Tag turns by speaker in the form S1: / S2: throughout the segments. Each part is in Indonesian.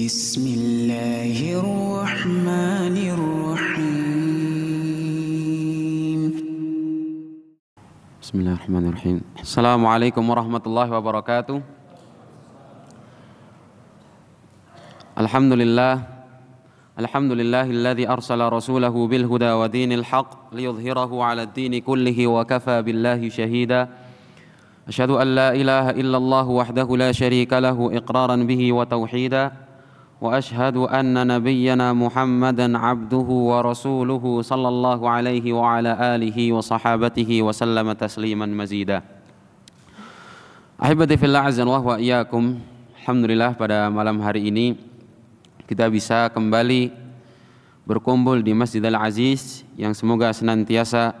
S1: Bismillahirrahmanirrahim.
S2: Bismillahirrahmanirrahim. Assalamualaikum warahmatullahi wabarakatuh. Alhamdulillahilladzi arsala rasulahu bil huda wa dinil haqq liyudhhirahu 'alad dini kullihi wa kafa billahi shahida. Asyhadu an la ilaha illallah wahdahu la syarika lahu iqraran bihi wa tauhida. Wa asyhadu anna nabiyyana Muhammadan abduhu wa rasuluhu sallallahu alaihi wa ala alihi wa sahabatihi wa sallama tasliman mazida. Ahibati fillah azza wa iyyakum. Alhamdulillah pada malam hari ini kita bisa kembali berkumpul di Masjidil Aziz yang semoga senantiasa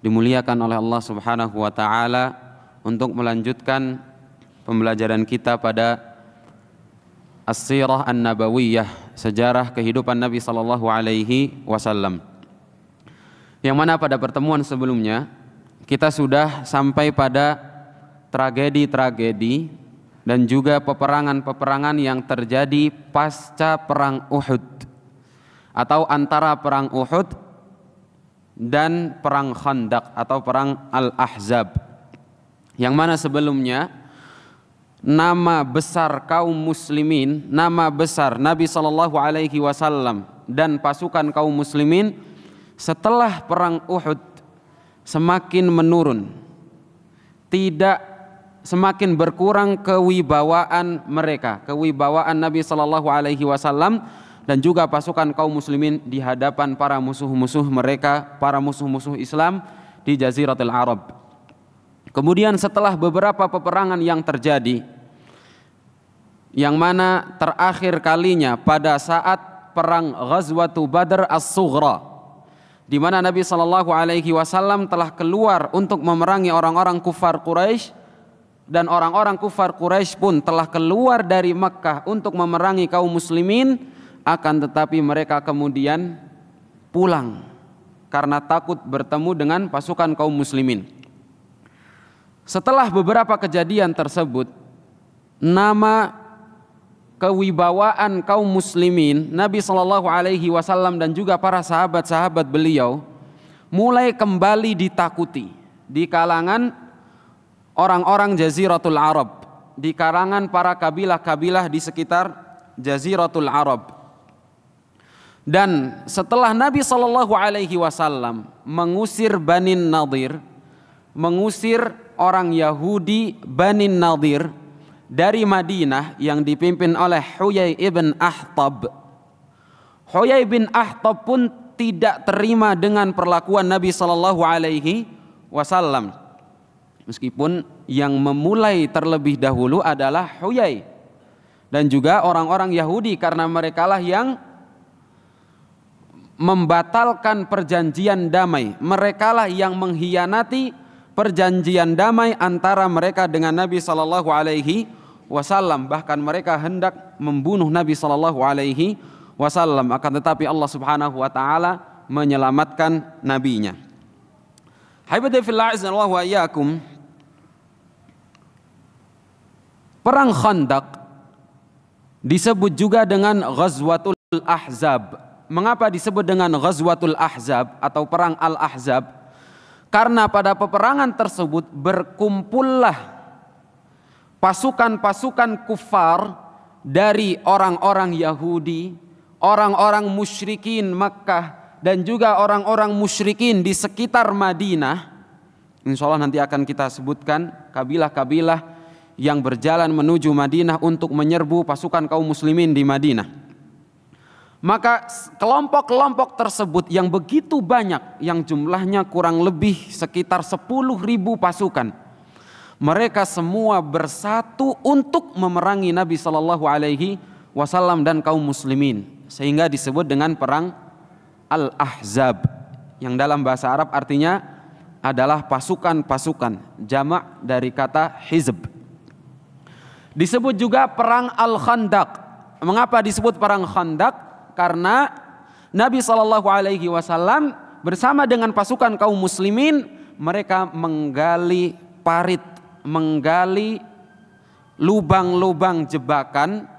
S2: dimuliakan oleh Allah Subhanahu wa taala untuk melanjutkan pembelajaran kita pada As-Sirah An-Nabawiyah, sejarah kehidupan Nabi sallallahu alaihi wasallam. Yang mana pada pertemuan sebelumnya kita sudah sampai pada tragedi-tragedi dan juga peperangan-peperangan yang terjadi pasca perang Uhud atau antara perang Uhud dan perang Khandaq atau perang Al-Ahzab. Yang mana sebelumnya nama besar kaum muslimin, nama besar Nabi sallallahu alaihi wasallam dan pasukan kaum muslimin setelah perang Uhud semakin menurun. Tidak semakin berkurang kewibawaan mereka, kewibawaan Nabi sallallahu alaihi wasallam dan juga pasukan kaum muslimin di hadapan para musuh-musuh mereka, para musuh-musuh Islam di Jaziratul Arab. Kemudian setelah beberapa peperangan yang terjadi, yang mana terakhir kalinya pada saat perang Ghazwatu Badr As-Sughra, di mana Nabi sallallahu alaihi wasallam telah keluar untuk memerangi orang-orang kufar Quraisy, dan orang-orang kufar Quraisy pun telah keluar dari Makkah untuk memerangi kaum muslimin, akan tetapi mereka kemudian pulang karena takut bertemu dengan pasukan kaum muslimin. Setelah beberapa kejadian tersebut, nama kewibawaan kaum muslimin, Nabi sallallahu alaihi wasallam dan juga para sahabat-sahabat beliau mulai kembali ditakuti di kalangan orang-orang Jaziratul Arab, di kalangan para kabilah-kabilah di sekitar Jaziratul Arab. Dan setelah Nabi sallallahu alaihi wasallam mengusir Bani Nadir, mengusir orang Yahudi Bani Nadir dari Madinah yang dipimpin oleh Huyai ibn Akhtab. Huyai bin Akhtab pun tidak terima dengan perlakuan Nabi sallallahu alaihi wasallam. Meskipun yang memulai terlebih dahulu adalah Huyai dan juga orang-orang Yahudi, karena merekalah yang membatalkan perjanjian damai. Merekalah yang mengkhianati perjanjian damai antara mereka dengan Nabi sallallahu alaihi wasallam. Bahkan mereka hendak membunuh Nabi sallallahu alaihi wasallam, akan tetapi Allah Subhanahu wa taala menyelamatkan nabinya. Haibati fillah azza wa iyyakum. Perang Khandaq disebut juga dengan Ghazwatul Ahzab. Mengapa disebut dengan Ghazwatul Ahzab atau perang Al-Ahzab? Karena pada peperangan tersebut berkumpullah pasukan-pasukan kufar dari orang-orang Yahudi, orang-orang musyrikin Makkah, dan juga orang-orang musyrikin di sekitar Madinah. Insya Allah nanti akan kita sebutkan kabilah-kabilah yang berjalan menuju Madinah untuk menyerbu pasukan kaum muslimin di Madinah. Maka kelompok-kelompok tersebut yang begitu banyak, yang jumlahnya kurang lebih sekitar 10.000 pasukan, mereka semua bersatu untuk memerangi Nabi sallallahu alaihi wasallam dan kaum muslimin, sehingga disebut dengan perang Al-Ahzab, yang dalam bahasa Arab artinya adalah pasukan-pasukan, jamak dari kata hizb. Disebut juga perang Al-Khandaq. Mengapa disebut perang Khandaq? Karena Nabi sallallahu alaihi wasallam bersama dengan pasukan kaum muslimin, mereka menggali parit, menggali lubang-lubang jebakan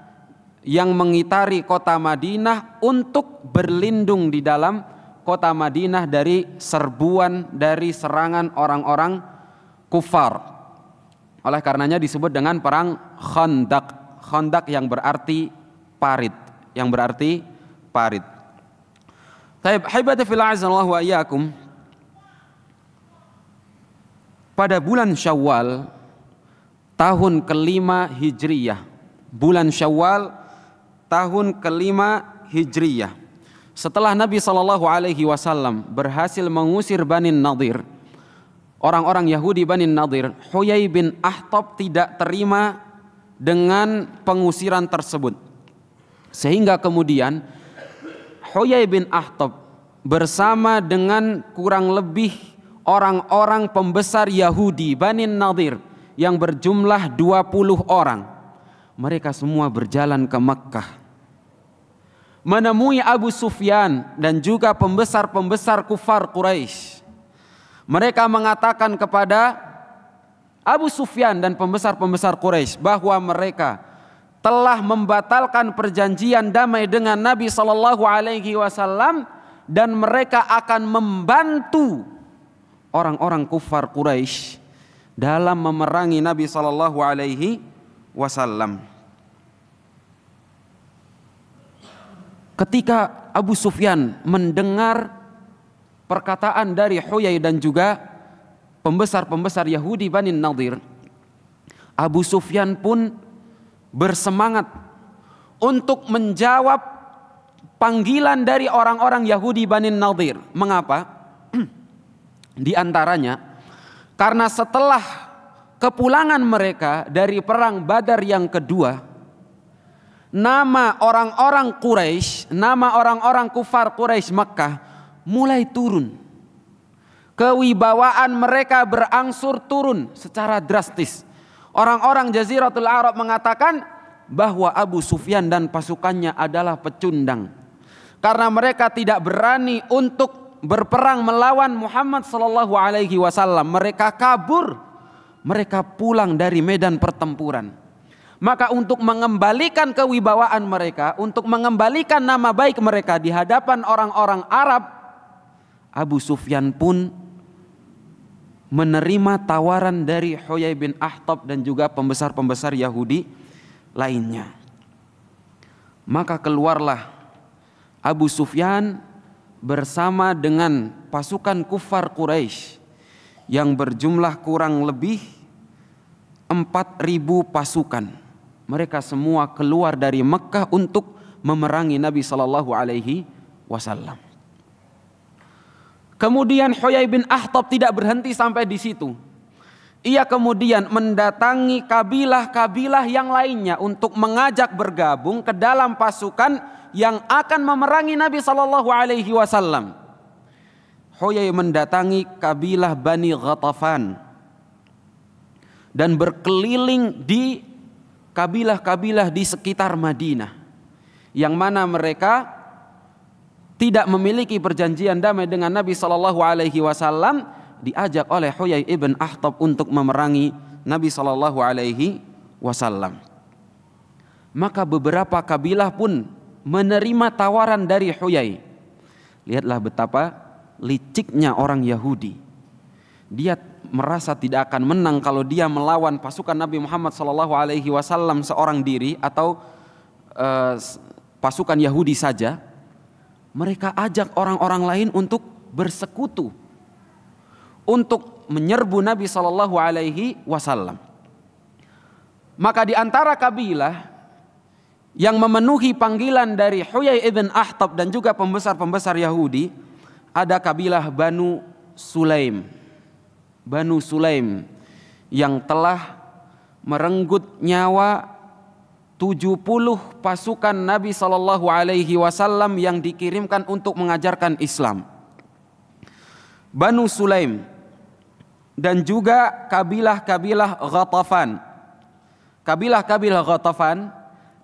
S2: yang mengitari kota Madinah untuk berlindung di dalam kota Madinah dari serbuan, dari serangan orang-orang kufar. Oleh karenanya disebut dengan perang Khandaq. Khandaq yang berarti parit, yang berarti parit. Taib haibati fil azallahu wa iyyakum. Pada bulan Syawal tahun kelima Hijriyah, bulan Syawal tahun kelima Hijriyah, setelah Nabi SAW berhasil mengusir Bani Nadir, orang-orang Yahudi Bani Nadir, Huyai bin Akhtab tidak terima dengan pengusiran tersebut, sehingga kemudian Huyai bin Akhtab bersama dengan kurang lebih orang-orang pembesar Yahudi Bani Nadir yang berjumlah 20 orang, mereka semua berjalan ke Mekkah menemui Abu Sufyan dan juga pembesar-pembesar kufar Quraisy. Mereka mengatakan kepada Abu Sufyan dan pembesar-pembesar Quraisy bahwa mereka telah membatalkan perjanjian damai dengan Nabi SAW dan mereka akan membantu orang-orang kufar Quraisy dalam memerangi Nabi SAW. Ketika Abu Sufyan mendengar perkataan dari Huyai dan juga pembesar-pembesar Yahudi Bani Nadir, Abu Sufyan pun bersemangat untuk menjawab panggilan dari orang-orang Yahudi Bani Nadir. Mengapa? Di antaranya karena setelah kepulangan mereka dari perang Badar yang kedua, nama orang-orang Quraisy, nama orang-orang kufar Quraisy Makkah mulai turun. Kewibawaan mereka berangsur turun secara drastis. Orang-orang Jaziratul Arab mengatakan bahwa Abu Sufyan dan pasukannya adalah pecundang, karena mereka tidak berani untuk berperang melawan Muhammad SAW. Mereka kabur, mereka pulang dari medan pertempuran. Maka untuk mengembalikan kewibawaan mereka, untuk mengembalikan nama baik mereka di hadapan orang-orang Arab, Abu Sufyan pun menerima tawaran dari Huyai bin Akhtab dan juga pembesar-pembesar Yahudi lainnya. Maka keluarlah Abu Sufyan bersama dengan pasukan kufar Quraisy yang berjumlah kurang lebih 4.000 pasukan. Mereka semua keluar dari Mekkah untuk memerangi Nabi SAW. Kemudian Huyai bin Akhtab tidak berhenti sampai di situ. Ia kemudian mendatangi kabilah-kabilah yang lainnya untuk mengajak bergabung ke dalam pasukan yang akan memerangi Nabi SAW. Huyai mendatangi kabilah Bani Ghatafan dan berkeliling di kabilah-kabilah di sekitar Madinah, yang mana mereka tidak memiliki perjanjian damai dengan Nabi SAW, diajak oleh Huyai ibn Akhtab untuk memerangi Nabi SAW. Maka beberapa kabilah pun menerima tawaran dari Huyai. Lihatlah betapa liciknya orang Yahudi. Dia merasa tidak akan menang kalau dia melawan pasukan Nabi Muhammad SAW seorang diri atau pasukan Yahudi saja. Mereka ajak orang-orang lain untuk bersekutu, untuk menyerbu Nabi SAW. Maka di antara kabilah yang memenuhi panggilan dari Huyai ibn Akhtab dan juga pembesar-pembesar Yahudi, ada kabilah Banu Sulaim. Banu Sulaim yang telah merenggut nyawa 70 pasukan Nabi SAW yang dikirimkan untuk mengajarkan Islam. Banu Sulaim dan juga kabilah-kabilah Ghatafan. Kabilah-kabilah Ghatafan,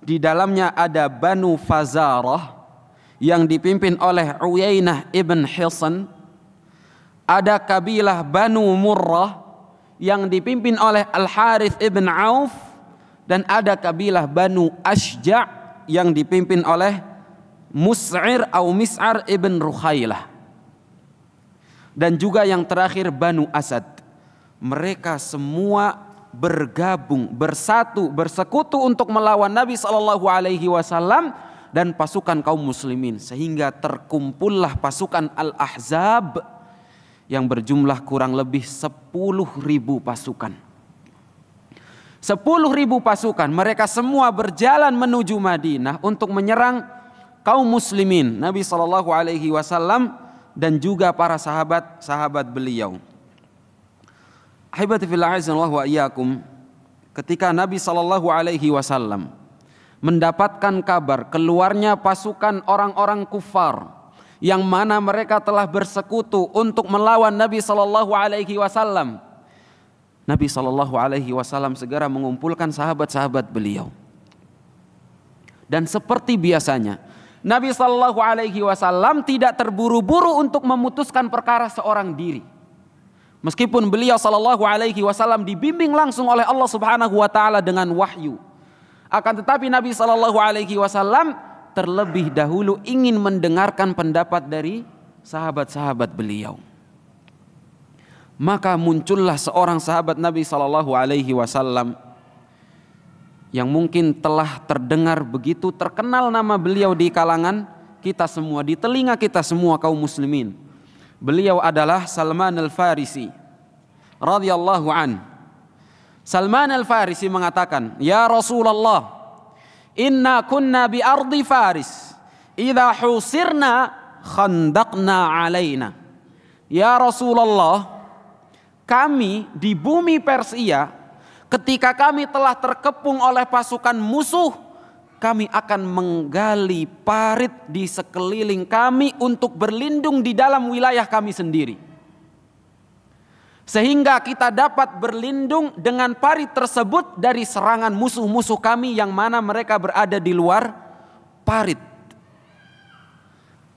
S2: di dalamnya ada Banu Fazarah yang dipimpin oleh Uyainah ibn Hisan. Ada kabilah Banu Murrah yang dipimpin oleh Al-Harith ibn Auf. Dan ada kabilah Banu Ashja' yang dipimpin oleh Mus'ir atau Mis'ar ibn Rukhailah. Dan juga yang terakhir Banu Asad. Mereka semua bergabung, bersatu, bersekutu untuk melawan Nabi SAW dan pasukan kaum muslimin, sehingga terkumpullah pasukan Al-Ahzab yang berjumlah kurang lebih 10.000 pasukan. 10.000 pasukan, mereka semua berjalan menuju Madinah untuk menyerang kaum muslimin, Nabi SAW dan juga para sahabat-sahabat beliau. Ahibati fillah azanallahu wa iyyakum, ketika Nabi SAW mendapatkan kabar keluarnya pasukan orang-orang kufar yang mana mereka telah bersekutu untuk melawan Nabi SAW, Nabi SAW segera mengumpulkan sahabat-sahabat beliau. Dan seperti biasanya, Nabi SAW tidak terburu-buru untuk memutuskan perkara seorang diri. Meskipun beliau SAW dibimbing langsung oleh Allah Subhanahu wa taala dengan wahyu. Akan tetapi Nabi SAW terlebih dahulu ingin mendengarkan pendapat dari sahabat-sahabat beliau. Maka muncullah seorang sahabat Nabi SAW yang mungkin telah terdengar begitu terkenal nama beliau di kalangan kita semua, di telinga kita semua kaum muslimin. Beliau adalah Salman Al-Farisi radhiyallahu an. Salman Al-Farisi mengatakan, "Ya Rasulullah, inna kunna bi ardi Faris, idza husirna khandaqna alaina." Ya Rasulullah, kami di bumi Persia, ketika kami telah terkepung oleh pasukan musuh, kami akan menggali parit di sekeliling kami untuk berlindung di dalam wilayah kami sendiri. Sehingga kita dapat berlindung dengan parit tersebut dari serangan musuh-musuh kami yang mana mereka berada di luar parit.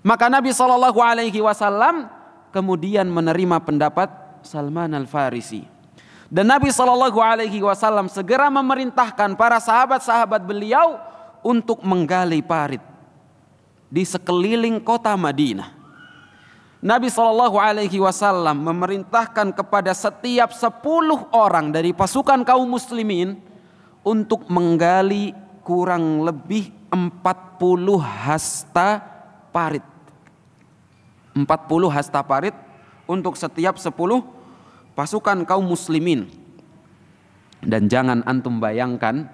S2: Maka Nabi SAW kemudian menerima pendapat Salman Al-Farisi. Dan Nabi SAW segera memerintahkan para sahabat-sahabat beliau untuk menggali parit di sekeliling kota Madinah. Nabi SAW memerintahkan kepada setiap 10 orang dari pasukan kaum muslimin untuk menggali kurang lebih 40 hasta parit. 40 hasta parit untuk setiap 10 pasukan kaum muslimin. Dan jangan antum bayangkan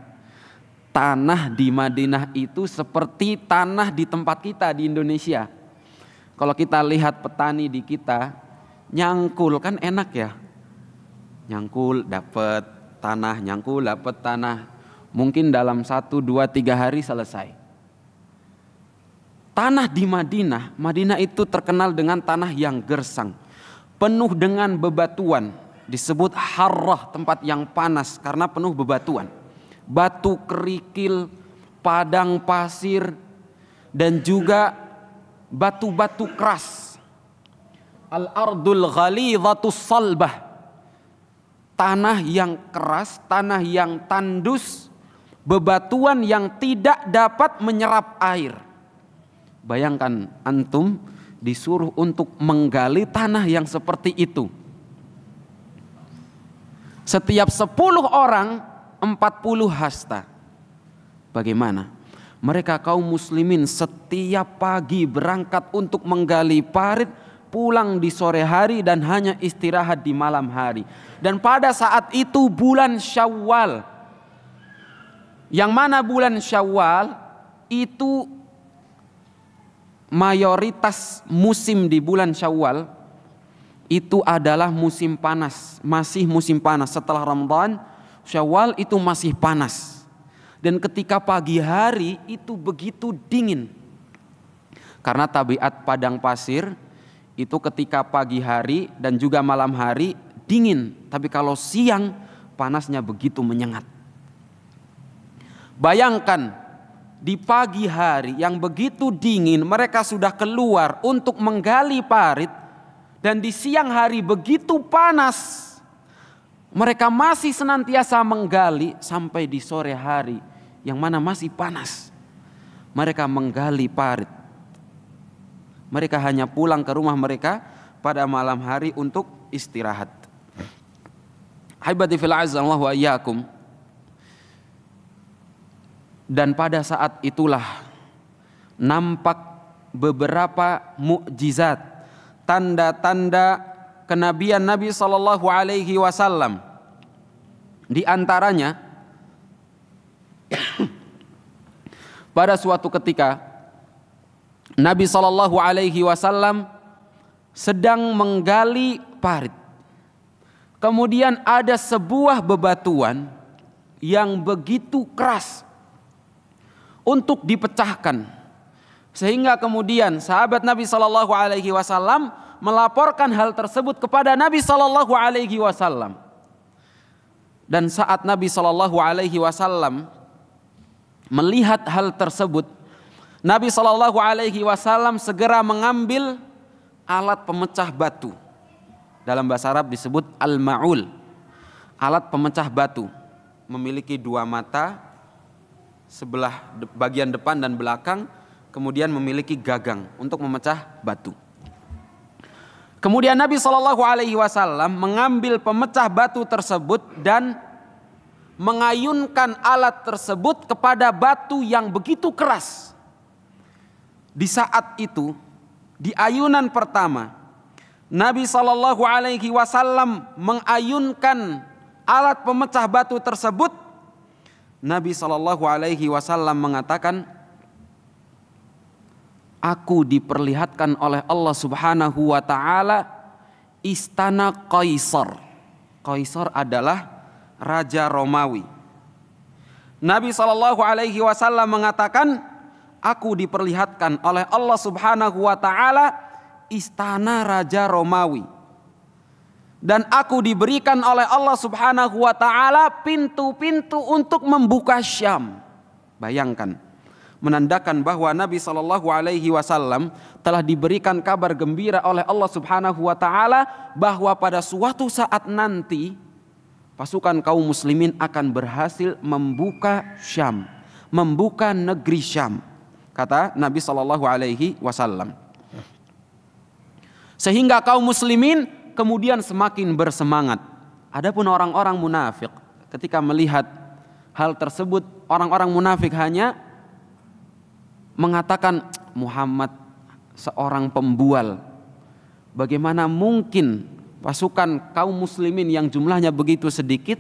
S2: tanah di Madinah itu seperti tanah di tempat kita di Indonesia. Kalau kita lihat petani di kita, nyangkul kan enak ya. Nyangkul dapat tanah, nyangkul dapat tanah. Mungkin dalam 1, 2, 3 hari selesai. Tanah di Madinah, Madinah itu terkenal dengan tanah yang gersang, penuh dengan bebatuan. Disebut harrah, tempat yang panas karena penuh bebatuan. Batu kerikil, padang pasir, dan juga batu-batu keras. Al-ardul ghalidhatus salbah. Tanah yang keras, tanah yang tandus, bebatuan yang tidak dapat menyerap air. Bayangkan antum disuruh untuk menggali tanah yang seperti itu. Setiap 10 orang 40 hasta. Bagaimana? Mereka kaum muslimin setiap pagi berangkat untuk menggali parit, pulang di sore hari dan hanya istirahat di malam hari. Dan pada saat itu bulan Syawal. Yang mana bulan Syawal itu mayoritas musim di bulan Syawal itu adalah musim panas, masih musim panas. Setelah Ramadan, Syawal itu masih panas. Dan ketika pagi hari itu begitu dingin. Karena tabiat padang pasir itu ketika pagi hari dan juga malam hari dingin. Tapi kalau siang panasnya begitu menyengat. Bayangkan di pagi hari yang begitu dingin mereka sudah keluar untuk menggali parit. Dan di siang hari begitu panas. Mereka masih senantiasa menggali sampai di sore hari yang mana masih panas. mereka menggali parit. Mereka hanya pulang ke rumah mereka pada malam hari untuk istirahat. Haibati fil azza wa iyyakum. Dan pada saat itulah nampak beberapa mukjizat, tanda-tanda kenabian Nabi sallallahu alaihi wasallam. Di antaranya pada suatu ketika Nabi sallallahu alaihi wasallam sedang menggali parit. Kemudian ada sebuah bebatuan yang begitu keras untuk dipecahkan, sehingga kemudian sahabat Nabi sallallahu alaihi wasallam melaporkan hal tersebut kepada Nabi sallallahu alaihi wasallam. Dan saat Nabi sallallahu alaihi wasallam melihat hal tersebut, Nabi sallallahu alaihi wasallam segera mengambil alat pemecah batu. Dalam bahasa Arab disebut al-ma'ul, alat pemecah batu. Memiliki dua mata, sebelah bagian depan dan belakang, kemudian memiliki gagang untuk memecah batu. Kemudian Nabi sallallahu alaihi wasallam mengambil pemecah batu tersebut dan mengayunkan alat tersebut kepada batu yang begitu keras. Di saat itu, di ayunan pertama, Nabi sallallahu alaihi wasallam mengayunkan alat pemecah batu tersebut. Nabi sallallahu alaihi wasallam mengatakan, aku diperlihatkan oleh Allah Subhanahu wa taala istana Kaisar. Kaisar adalah raja Romawi. Nabi sallallahu alaihi wasallam mengatakan, aku diperlihatkan oleh Allah Subhanahu wa taala istana raja Romawi, dan aku diberikan oleh Allah Subhanahu wa taala pintu-pintu untuk membuka Syam. Bayangkan, menandakan bahwa Nabi sallallahu alaihi wasallam telah diberikan kabar gembira oleh Allah Subhanahu wa taala bahwa pada suatu saat nanti pasukan kaum muslimin akan berhasil membuka Syam, membuka negeri Syam, kata Nabi sallallahu alaihi wasallam. Sehingga kaum muslimin kemudian semakin bersemangat. Adapun orang-orang munafik ketika melihat hal tersebut, orang-orang munafik hanya mengatakan, Muhammad seorang pembual. Bagaimana mungkin pasukan kaum muslimin yang jumlahnya begitu sedikit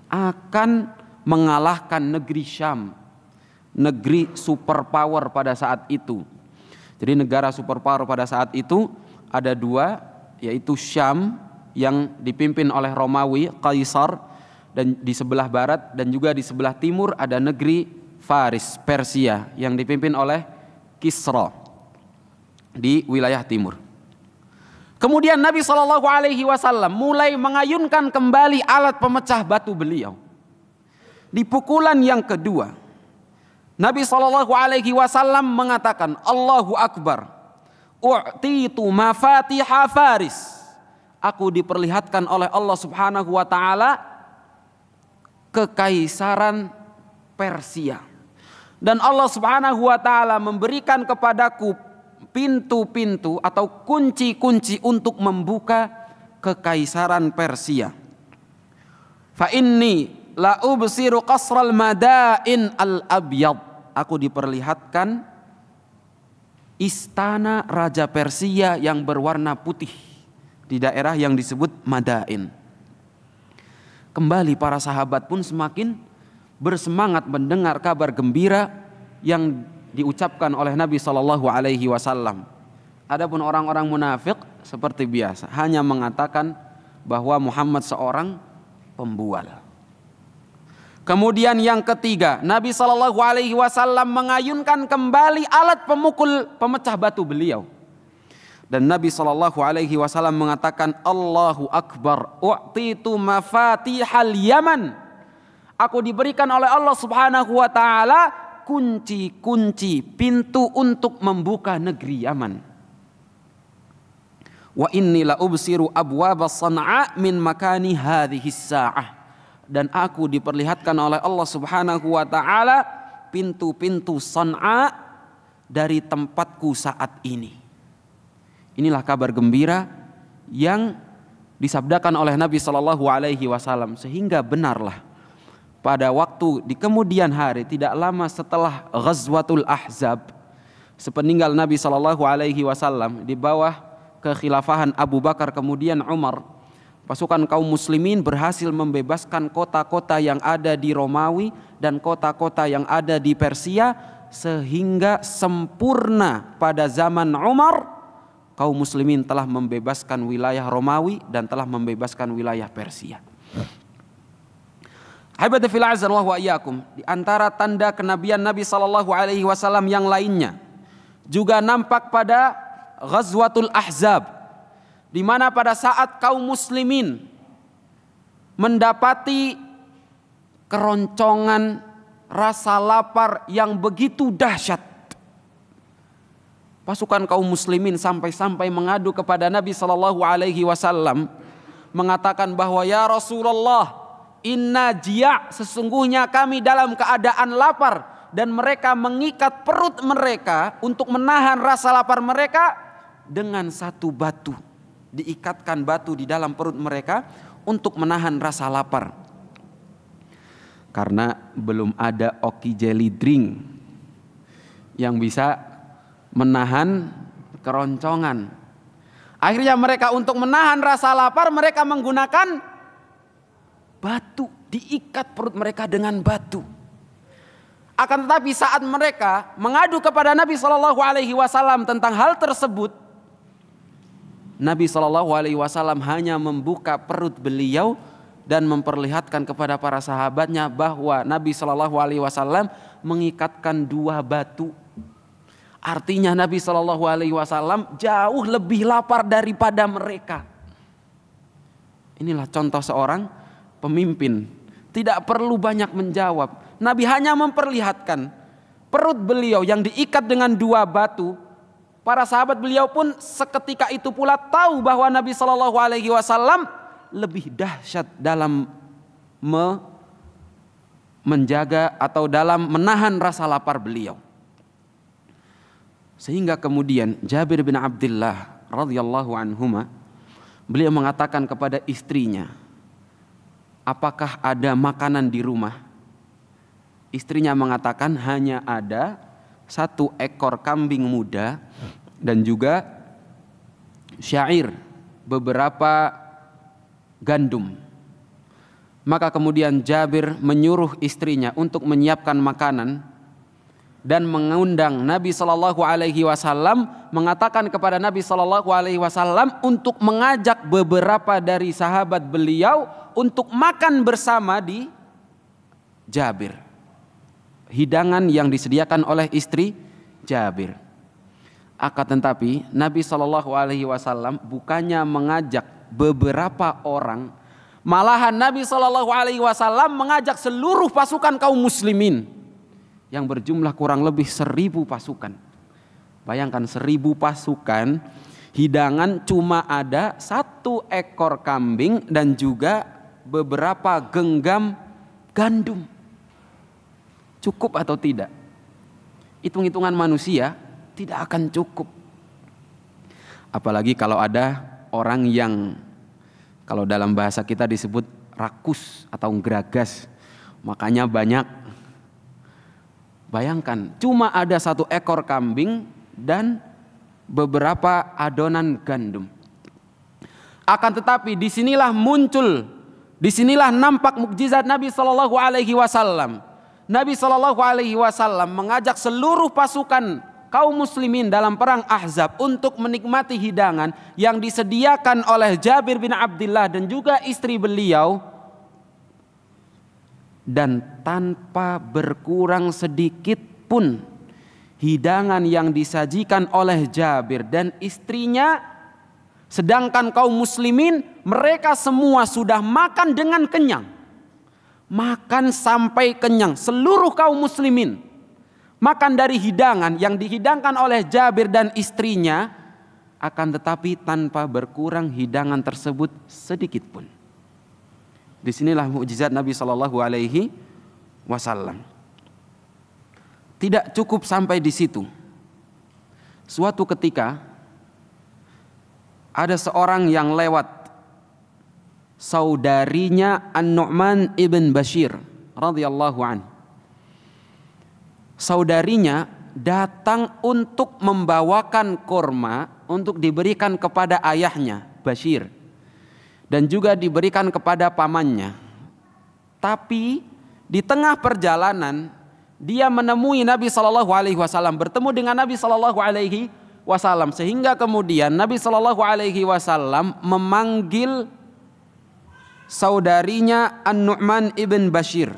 S2: akan mengalahkan negeri Syam, negeri superpower pada saat itu. Jadi negara superpower pada saat itu ada dua, yaitu Syam yang dipimpin oleh Romawi, Kaisar, dan di sebelah barat, dan juga di sebelah timur ada negeri Faris, Persia, yang dipimpin oleh Kisra di wilayah timur. Kemudian Nabi Shallallahu Alaihi Wasallam mulai mengayunkan kembali alat pemecah batu beliau. Di pukulan yang kedua, Nabi Shallallahu Alaihi Wasallam mengatakan, Allahu Akbar. U'titu mafatiha Faris. Aku diperlihatkan oleh Allah Subhanahu wa taala kekaisaran Persia. Dan Allah Subhanahu wa taala memberikan kepadaku pintu-pintu atau kunci-kunci untuk membuka kekaisaran Persia. Fa inni la ubsiru qasral madain al-abyad. Aku diperlihatkan istana Raja Persia yang berwarna putih di daerah yang disebut Madain. Kembali para sahabat pun semakin bersemangat mendengar kabar gembira yang diucapkan oleh Nabi Shallallahu Alaihi Wasallam. Adapun orang-orang munafik seperti biasa hanya mengatakan bahwa Muhammad seorang pembual. Kemudian yang ketiga, Nabi Shallallahu Alaihi Wasallam mengayunkan kembali alat pemukul pemecah batu beliau. Dan Nabi Shallallahu Alaihi Wasallam mengatakan, Allahu Akbar, u'titu mafatihal Yaman. Aku diberikan oleh Allah Subhanahu Wa Taala kunci-kunci pintu untuk membuka negeri Yaman. Wa inni la ubsiru abwaba San'a min makani hadhihi sa'ah. Dan aku diperlihatkan oleh Allah Subhanahu wa taala pintu-pintu San'a dari tempatku saat ini. Inilah kabar gembira yang disabdakan oleh Nabi Shallallahu Alaihi Wasallam, sehingga benarlah pada waktu di kemudian hari tidak lama setelah Ghazwatul Ahzab, sepeninggal Nabi Shallallahu Alaihi Wasallam, di bawah kekhilafahan Abu Bakar kemudian Umar, pasukan kaum muslimin berhasil membebaskan kota-kota yang ada di Romawi dan kota-kota yang ada di Persia, sehingga sempurna pada zaman Umar kaum muslimin telah membebaskan wilayah Romawi dan telah membebaskan wilayah Persia. Habibati fil azan wa iyyakum, di antara tanda kenabian Nabi sallallahu alaihi wasallam yang lainnya juga nampak pada Ghazwatul Ahzab, di mana pada saat kaum muslimin mendapati keroncongan rasa lapar yang begitu dahsyat, pasukan kaum muslimin sampai-sampai mengadu kepada Nabi sallallahu alaihi wasallam, mengatakan bahwa ya Rasulullah, inna jia', sesungguhnya kami dalam keadaan lapar, dan mereka mengikat perut mereka untuk menahan rasa lapar mereka dengan satu batu. Diikatkan batu di dalam perut mereka untuk menahan rasa lapar. Karena belum ada Oki Jelly Drink yang bisa menahan keroncongan. Akhirnya mereka untuk menahan rasa lapar mereka menggunakan batu, diikat perut mereka dengan batu. Akan tetapi saat mereka mengadu kepada Nabi Shallallahu Alaihi Wasallam tentang hal tersebut, Nabi Shallallahu Alaihi Wasallam hanya membuka perut beliau dan memperlihatkan kepada para sahabatnya bahwa Nabi Shallallahu Alaihi Wasallam mengikatkan dua batu. Artinya Nabi Shallallahu Alaihi Wasallam jauh lebih lapar daripada mereka. Inilah contoh seorang pemimpin. Tidak perlu banyak menjawab. Nabi hanya memperlihatkan perut beliau yang diikat dengan dua batu. Para sahabat beliau pun seketika itu pula tahu bahwa Nabi Shallallahu Alaihi Wasallam lebih dahsyat dalam menjaga atau dalam menahan rasa lapar beliau. Sehingga kemudian Jabir bin Abdullah radhiyallahu anhuma, beliau mengatakan kepada istrinya, apakah ada makanan di rumah? Istrinya mengatakan hanya ada 1 ekor kambing muda dan juga syair, beberapa gandum. Maka kemudian Jabir menyuruh istrinya untuk menyiapkan makanan dan mengundang Nabi Shallallahu Alaihi Wasallam, mengatakan kepada Nabi Shallallahu Alaihi Wasallam untuk mengajak beberapa dari sahabat beliau untuk makan bersama di Jabir, hidangan yang disediakan oleh istri Jabir. Akan tetapi Nabi Shallallahu Alaihi Wasallam bukannya mengajak beberapa orang, malahan Nabi Shallallahu Alaihi Wasallam mengajak seluruh pasukan kaum muslimin yang berjumlah kurang lebih 1000 pasukan. Bayangkan 1000 pasukan, hidangan cuma ada 1 ekor kambing dan juga beberapa genggam gandum. Cukup atau tidak? Hitung-hitungan manusia tidak akan cukup. Apalagi kalau ada orang yang, kalau dalam bahasa kita disebut rakus atau geragas, makanya banyak. Bayangkan cuma ada 1 ekor kambing dan beberapa adonan gandum. Akan tetapi disinilah nampak mukjizat Nabi Shallallahu Alaihi Wasallam. Nabi Shallallahu Alaihi Wasallam mengajak seluruh pasukan kaum muslimin dalam perang Ahzab untuk menikmati hidangan yang disediakan oleh Jabir bin Abdullah dan juga istri beliau, dan tanpa berkurang sedikit pun hidangan yang disajikan oleh Jabir dan istrinya, sedangkan kaum muslimin mereka semua sudah makan dengan kenyang, makan sampai kenyang. Seluruh kaum muslimin makan dari hidangan yang dihidangkan oleh Jabir dan istrinya, akan tetapi tanpa berkurang hidangan tersebut sedikit pun. Disinilah mukjizat Nabi Shallallahu Alaihi Wasallam. Tidak cukup sampai di situ. Suatu ketika ada seorang yang lewat, saudarinya An-Nu'man ibn Bashir radhiyallahu anhu. Saudarinya datang untuk membawakan kurma untuk diberikan kepada ayahnya Bashir dan juga diberikan kepada pamannya. Tapi di tengah perjalanan dia menemui Nabi Shallallahu Alaihi Wasallam, bertemu dengan Nabi Shallallahu Alaihi Wasallam, sehingga kemudian Nabi Shallallahu Alaihi Wasallam memanggil saudarinya An-Nu'man ibn Bashir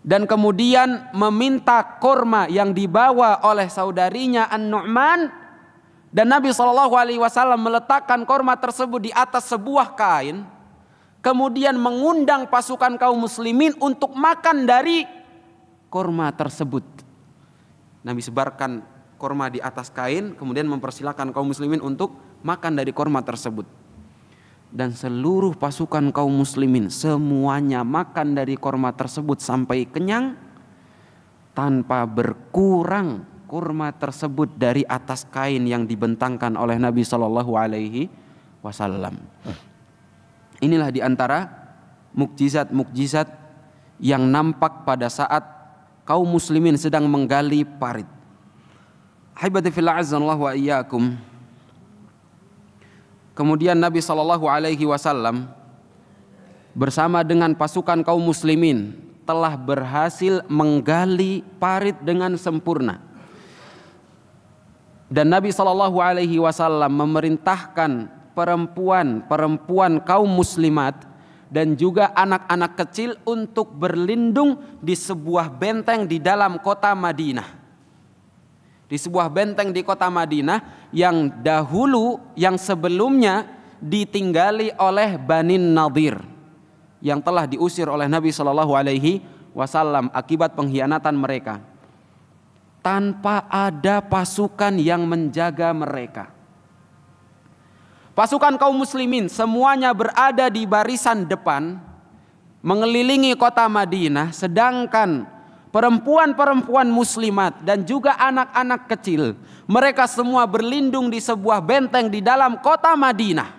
S2: dan kemudian meminta kurma yang dibawa oleh saudarinya An-Nu'man, dan Nabi Shallallahu Alaihi Wasallam meletakkan kurma tersebut di atas sebuah kain, kemudian mengundang pasukan kaum muslimin untuk makan dari kurma tersebut. Nabi sebarkan kurma di atas kain, kemudian mempersilahkan kaum muslimin untuk makan dari kurma tersebut. Dan seluruh pasukan kaum muslimin semuanya makan dari kurma tersebut sampai kenyang, tanpa berkurang kurma tersebut dari atas kain yang dibentangkan oleh Nabi Shallallahu Alaihi Wasallam. Inilah diantara mukjizat-mukjizat yang nampak pada saat kaum muslimin sedang menggali parit. Haibati fillah azanallahu wa iyyakum. Kemudian Nabi Shallallahu Alaihi Wasallam bersama dengan pasukan kaum muslimin telah berhasil menggali parit dengan sempurna. Dan Nabi Shallallahu Alaihi Wasallam memerintahkan perempuan kaum muslimat dan juga anak-anak kecil untuk berlindung di sebuah benteng di dalam kota Madinah. Di sebuah benteng di kota Madinah yang sebelumnya ditinggali oleh Bani Nadir, yang telah diusir oleh Nabi Shallallahu Alaihi Wasallam akibat pengkhianatan mereka, tanpa ada pasukan yang menjaga mereka. Pasukan kaum muslimin semuanya berada di barisan depan mengelilingi kota Madinah, sedangkan perempuan-perempuan muslimat dan juga anak-anak kecil, mereka semua berlindung di sebuah benteng di dalam kota Madinah.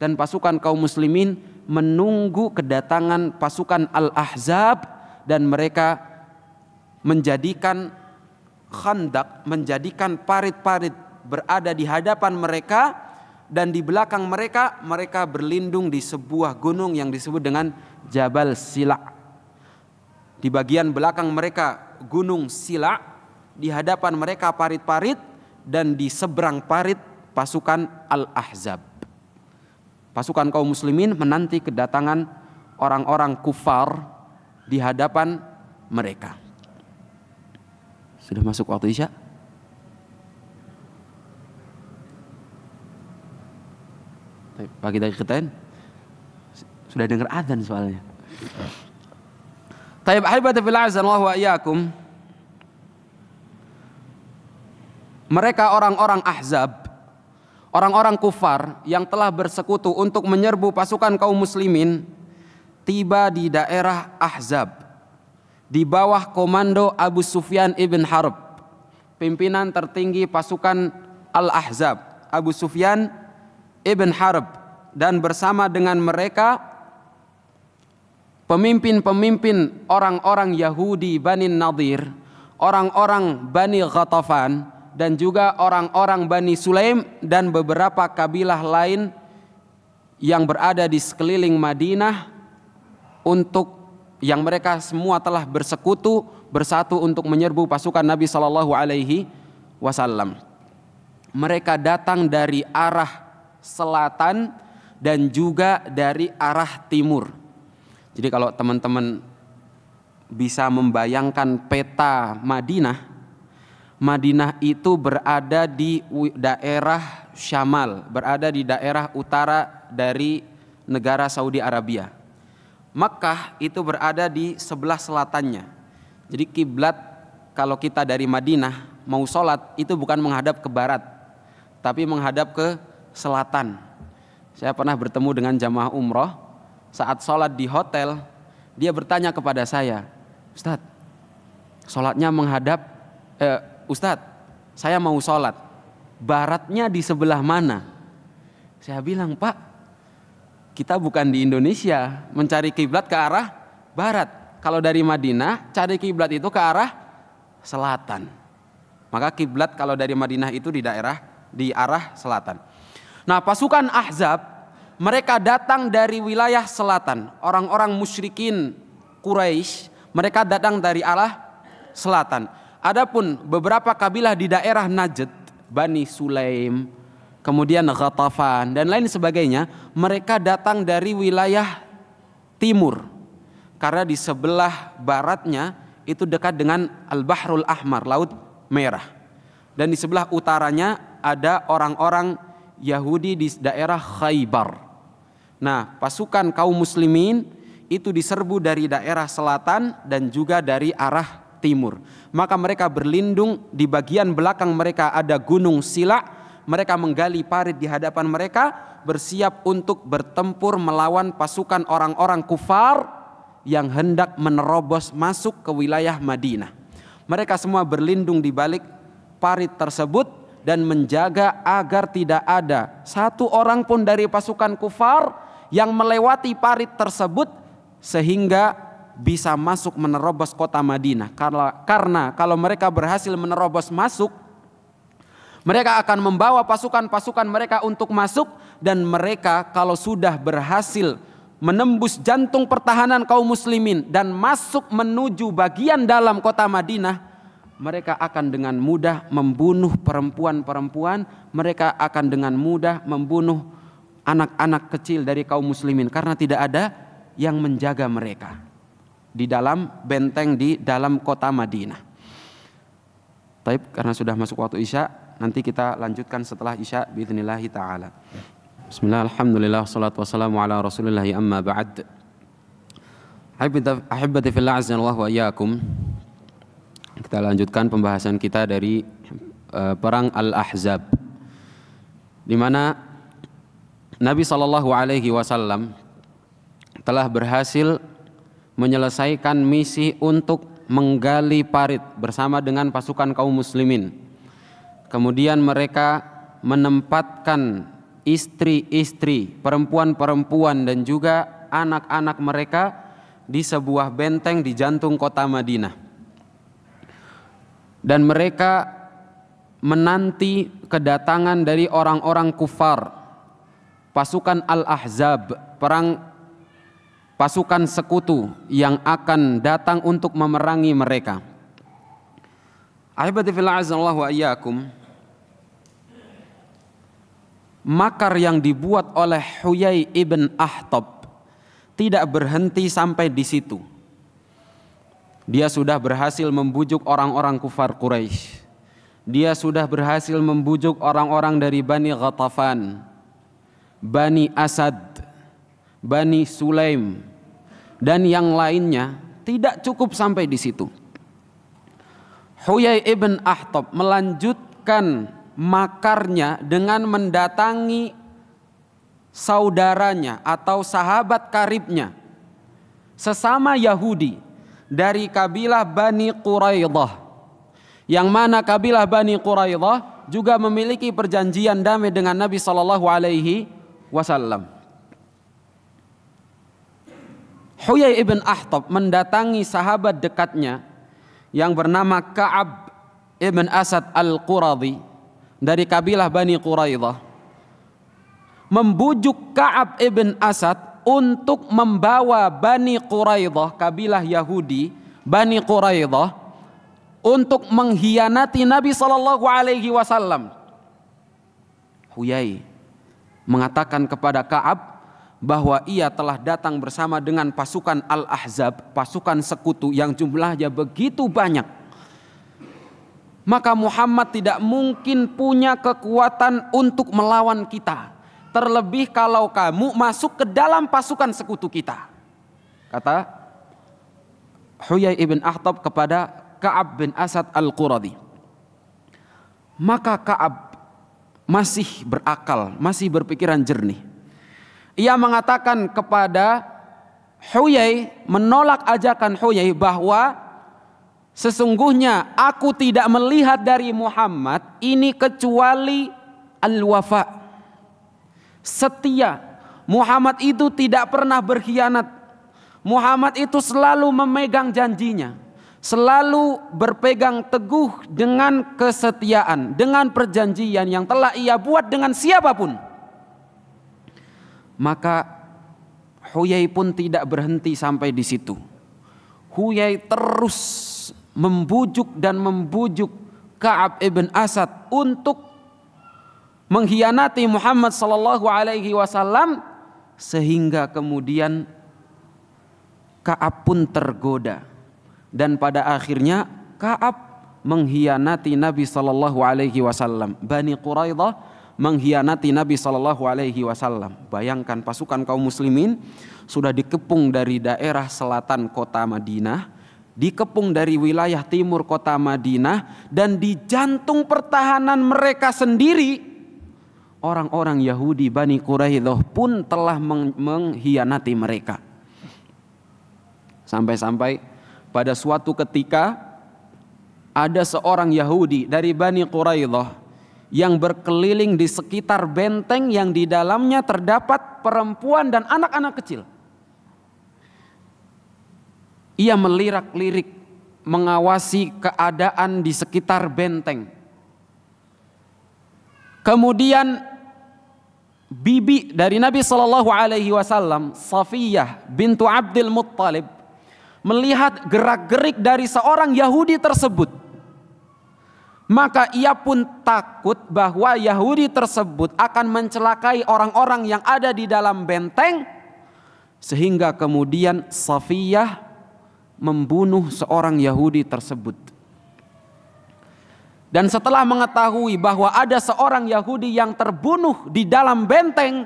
S2: Dan pasukan kaum muslimin menunggu kedatangan pasukan Al-Ahzab, dan mereka menjadikan khandak, menjadikan parit-parit berada di hadapan mereka, dan di belakang mereka berlindung di sebuah gunung yang disebut dengan Jabal Sila'. Di bagian belakang mereka gunung Sila', di hadapan mereka parit-parit, dan di seberang parit pasukan Al-Ahzab. Pasukan kaum muslimin menanti kedatangan orang-orang kufar di hadapan mereka. Sudah masuk waktu Isya? Pagi dari kita sudah dengar adzan soalnya. Taib ahibati fillah azanallahu wa iyyakum. Mereka orang-orang Ahzab, orang-orang kufar yang telah bersekutu untuk menyerbu pasukan kaum muslimin, tiba di daerah Ahzab di bawah komando Abu Sufyan ibn Harb, pimpinan tertinggi pasukan Al-Ahzab, Abu Sufyan ibn Harb, dan bersama dengan mereka pemimpin-pemimpin orang-orang Yahudi Bani Nadir, orang-orang Bani Ghatafan, dan juga orang-orang Bani Sulaim, dan beberapa kabilah lain yang berada di sekeliling Madinah, untuk yang mereka semua telah bersatu untuk menyerbu pasukan Nabi Shallallahu Alaihi Wasallam. Mereka datang dari arah selatan dan juga dari arah timur. Jadi kalau teman-teman bisa membayangkan peta Madinah, Madinah itu berada di daerah Syamal, berada di daerah utara dari negara Saudi Arabia. Makkah itu berada di sebelah selatannya. Jadi kiblat kalau kita dari Madinah mau sholat itu bukan menghadap ke barat, tapi menghadap ke selatan. Saya pernah bertemu dengan jamaah umroh, saat sholat di hotel, dia bertanya kepada saya, Ustadz, sholatnya menghadap Ustadz, saya mau sholat, baratnya di sebelah mana? Saya bilang, Pak, kita bukan di Indonesia mencari kiblat ke arah barat. Kalau dari Madinah, cari kiblat itu ke arah selatan. Maka kiblat kalau dari Madinah itu di arah selatan. Nah, pasukan Ahzab mereka datang dari wilayah selatan. Orang-orang musyrikin Quraisy mereka datang dari arah selatan. Adapun beberapa kabilah di daerah Najd, Bani Sulaim, kemudian Ghatafan dan lain sebagainya, mereka datang dari wilayah timur. Karena di sebelah baratnya itu dekat dengan Al-Bahrul Ahmar, Laut Merah. Dan di sebelah utaranya ada orang-orang Yahudi di daerah Khaybar. Nah, pasukan kaum muslimin itu diserbu dari daerah selatan dan juga dari arah timur. Maka mereka berlindung, di bagian belakang mereka ada gunung Sila. Mereka menggali parit di hadapan mereka, bersiap untuk bertempur melawan pasukan orang-orang kufar yang hendak menerobos masuk ke wilayah Madinah. Mereka semua berlindung di balik parit tersebut dan menjaga agar tidak ada satu orang pun dari pasukan kufar yang melewati parit tersebut sehingga bisa masuk menerobos kota Madinah. Karena kalau mereka berhasil menerobos masuk, mereka akan membawa pasukan-pasukan mereka untuk masuk, dan mereka kalau sudah berhasil menembus jantung pertahanan kaum muslimin dan masuk menuju bagian dalam kota Madinah, mereka akan dengan mudah membunuh perempuan-perempuan, mereka akan dengan mudah membunuh anak-anak kecil dari kaum muslimin karena tidak ada yang menjaga mereka di dalam benteng di dalam kota Madinah. Taib, karena sudah masuk waktu Isya, nanti kita lanjutkan setelah Isya biidznillah taala. Bismillah, alhamdulillah, salatu wassalamu ala rasulillah, amma ba'd. Ahibbati fillah, azanallahu wa iyyakum. Kita lanjutkan pembahasan kita dari perang Al-Ahzab, di mana Nabi SAW telah berhasil menyelesaikan misi untuk menggali parit bersama dengan pasukan kaum muslimin. Kemudian mereka menempatkan istri-istri, perempuan-perempuan dan juga anak-anak mereka di sebuah benteng di jantung kota Madinah. Dan mereka menanti kedatangan dari orang-orang kufar, pasukan Al-Ahzab, pasukan sekutu yang akan datang untuk memerangi mereka. Ahibati fillah, azanallahu wa iyyakum. Makar yang dibuat oleh Huyai ibn Akhtab tidak berhenti sampai di situ. Dia sudah berhasil membujuk orang-orang kufar Quraisy. Dia sudah berhasil membujuk orang-orang dari Bani Ghatafan, Bani Asad, Bani Sulaim, dan yang lainnya. Tidak cukup sampai di situ. Huyai ibn Akhtab melanjutkan makarnya dengan mendatangi saudaranya atau sahabat karibnya, sesama Yahudi dari kabilah Bani Quraidah, yang mana kabilah Bani Quraidah juga memiliki perjanjian damai dengan Nabi SAW. Huyai ibn Akhtab mendatangi sahabat dekatnya yang bernama Ka'ab ibn Asad al-Quradi dari kabilah Bani Quraidah, membujuk Ka'ab ibn Asad untuk membawa Bani Quraidah, kabilah Yahudi Bani Quraidah, untuk mengkhianati Nabi SAW. Huyai mengatakan kepada Ka'ab bahwa ia telah datang bersama dengan pasukan Al-Ahzab, pasukan sekutu yang jumlahnya begitu banyak. Maka Muhammad tidak mungkin punya kekuatan untuk melawan kita, terlebih kalau kamu masuk ke dalam pasukan sekutu kita, kata Huyai ibn Akhtab kepada Ka'ab bin Asad al-Quradi. Maka Ka'ab masih berakal, masih berpikiran jernih. Ia mengatakan kepada Huyai, menolak ajakan Huyai bahwa sesungguhnya aku tidak melihat dari Muhammad ini kecuali al-wafa, setia. Muhammad itu tidak pernah berkhianat. Muhammad itu selalu memegang janjinya, selalu berpegang teguh dengan kesetiaan, dengan perjanjian yang telah ia buat dengan siapapun. Maka Huyai pun tidak berhenti sampai di situ. Huyai terus membujuk dan membujuk Ka'ab ibn Asad untuk mengkhianati Muhammad sallallahu alaihi wasallam, sehingga kemudian Ka'ab pun tergoda dan pada akhirnya Ka'ab mengkhianati Nabi sallallahu alaihi wasallam. Bani Quraidah mengkhianati Nabi sallallahu alaihi wasallam. Bayangkan, pasukan kaum muslimin sudah dikepung dari daerah selatan kota Madinah, dikepung dari wilayah timur kota Madinah, dan di jantung pertahanan mereka sendiri orang-orang Yahudi Bani Quraidah pun telah mengkhianati mereka. Sampai-sampai pada suatu ketika ada seorang Yahudi dari Bani Quraidah yang berkeliling di sekitar benteng yang di dalamnya terdapat perempuan dan anak-anak kecil. Ia melirak-lirik mengawasi keadaan di sekitar benteng. Kemudian bibi dari Nabi Shallallahu Alaihi Wasallam, Safiyah bintu Abdul Muttalib, melihat gerak-gerik dari seorang Yahudi tersebut. Maka ia pun takut bahwa Yahudi tersebut akan mencelakai orang-orang yang ada di dalam benteng, sehingga kemudian Safiyah membunuh seorang Yahudi tersebut. Dan setelah mengetahui bahwa ada seorang Yahudi yang terbunuh di dalam benteng,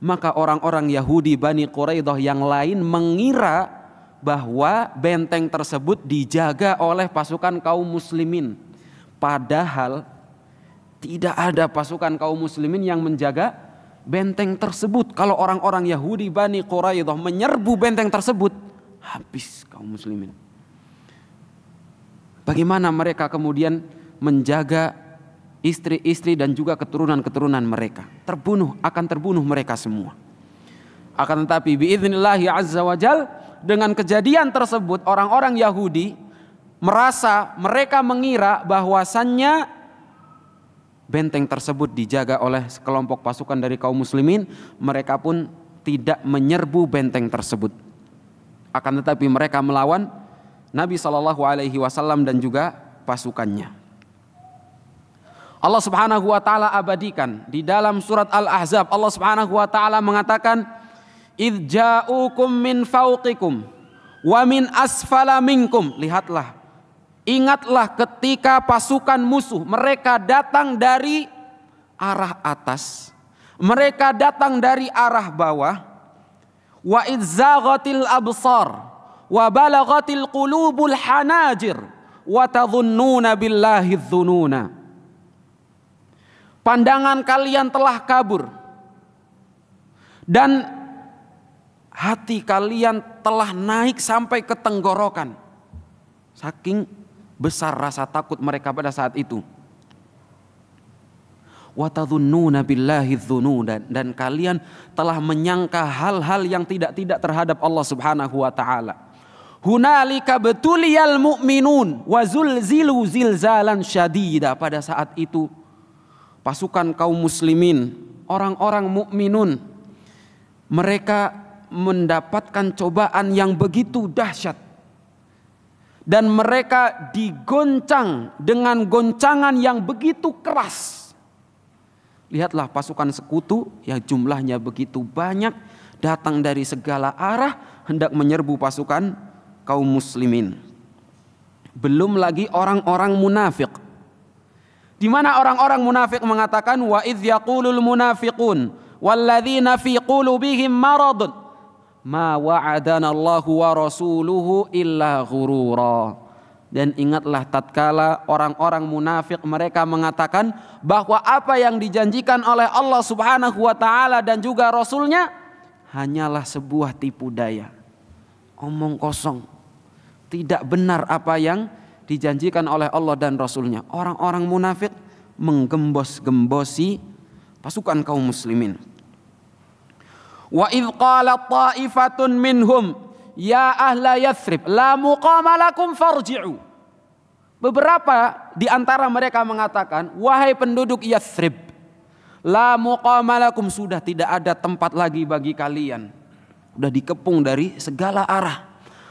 S2: maka orang-orang Yahudi Bani Quraidah yang lain mengira bahwa benteng tersebut dijaga oleh pasukan kaum muslimin. Padahal tidak ada pasukan kaum muslimin yang menjaga benteng tersebut. Kalau orang-orang Yahudi Bani Quraidah menyerbu benteng tersebut, habis kaum muslimin. Bagaimana mereka kemudian menjaga istri-istri dan juga keturunan-keturunan mereka? Akan terbunuh mereka semua. Akan tetapi biidznillahi azza wa jal, dengan kejadian tersebut orang-orang Yahudi mereka mengira bahwasannya benteng tersebut dijaga oleh sekelompok pasukan dari kaum muslimin. Mereka pun tidak menyerbu benteng tersebut. Akan tetapi mereka melawan Nabi Shallallahu Alaihi Wasallam dan juga pasukannya. Allah Subhanahu Wa Taala abadikan di dalam surat Al-Ahzab. Allah Subhanahu Wa Taala mengatakan, "Idh ja'ukum min fawqikum wa min asfala minkum." Lihatlah, ingatlah ketika pasukan musuh mereka datang dari arah atas, mereka datang dari arah bawah. Wa idzaghatil absar wa balaghatil qulubul hanajir wa tadhunnuna billahi dzununa. Pandangan kalian telah kabur dan hati kalian telah naik sampai ke tenggorokan. Saking besar rasa takut mereka pada saat itu. Wa tadhunnuna billahi dzununa, dan kalian telah menyangka hal-hal yang tidak terhadap Allah Subhanahu wa taala. Hunalika betuliyal mu'minun wa zulzilu zilzalan syadida. Pada saat itu pasukan kaum muslimin, orang-orang mukminun, mereka mendapatkan cobaan yang begitu dahsyat dan mereka digoncang dengan goncangan yang begitu keras. Lihatlah pasukan sekutu yang jumlahnya begitu banyak datang dari segala arah hendak menyerbu pasukan kaum muslimin. Belum lagi orang-orang munafik, di mana orang-orang munafik mengatakan, wa idz yaqulul munafiqun walladzina fi qulubihim maradun ma wa'adana Allahu wa rasuluhu illa ghurura. Dan ingatlah tatkala orang-orang munafik mereka mengatakan bahwa apa yang dijanjikan oleh Allah Subhanahu wa taala dan juga Rasulnya hanyalah sebuah tipu daya, omong kosong. Tidak benar apa yang dijanjikan oleh Allah dan Rasulnya. Orang-orang munafik menggembos-gembosi pasukan kaum muslimin. Wa idh qalat ta'ifatun minhum ya ahla Yathrib la muqama lakum farji'u. Beberapa di antara mereka mengatakan, wahai penduduk Yathrib, la muqama lakum, sudah tidak ada tempat lagi bagi kalian. Sudah dikepung dari segala arah.